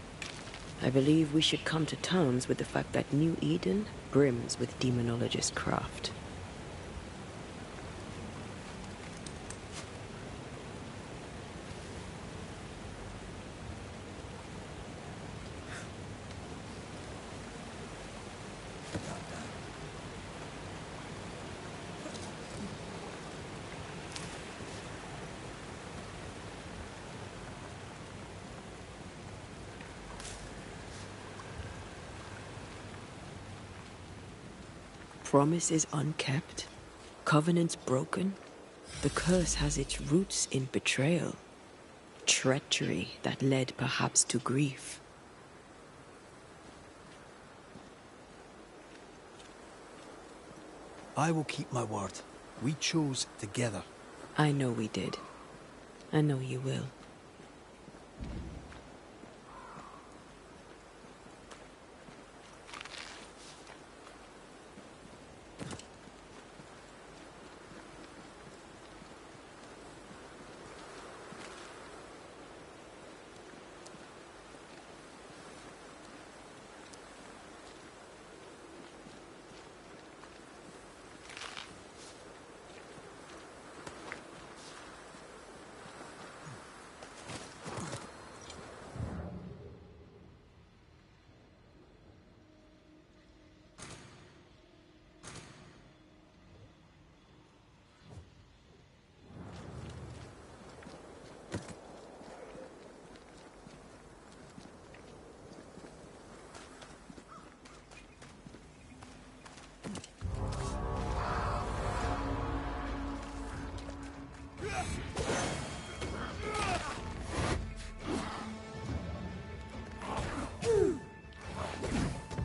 I believe we should come to terms with the fact that New Eden brims with demonologist craft. Promises unkept, covenants broken. The curse has its roots in betrayal, treachery that led perhaps to grief. I will keep my word. We chose together. I know we did. I know you will.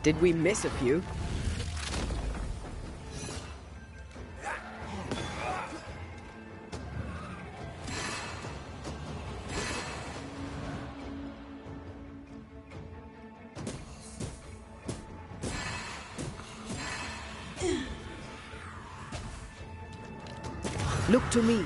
Did we miss a few? Look to me.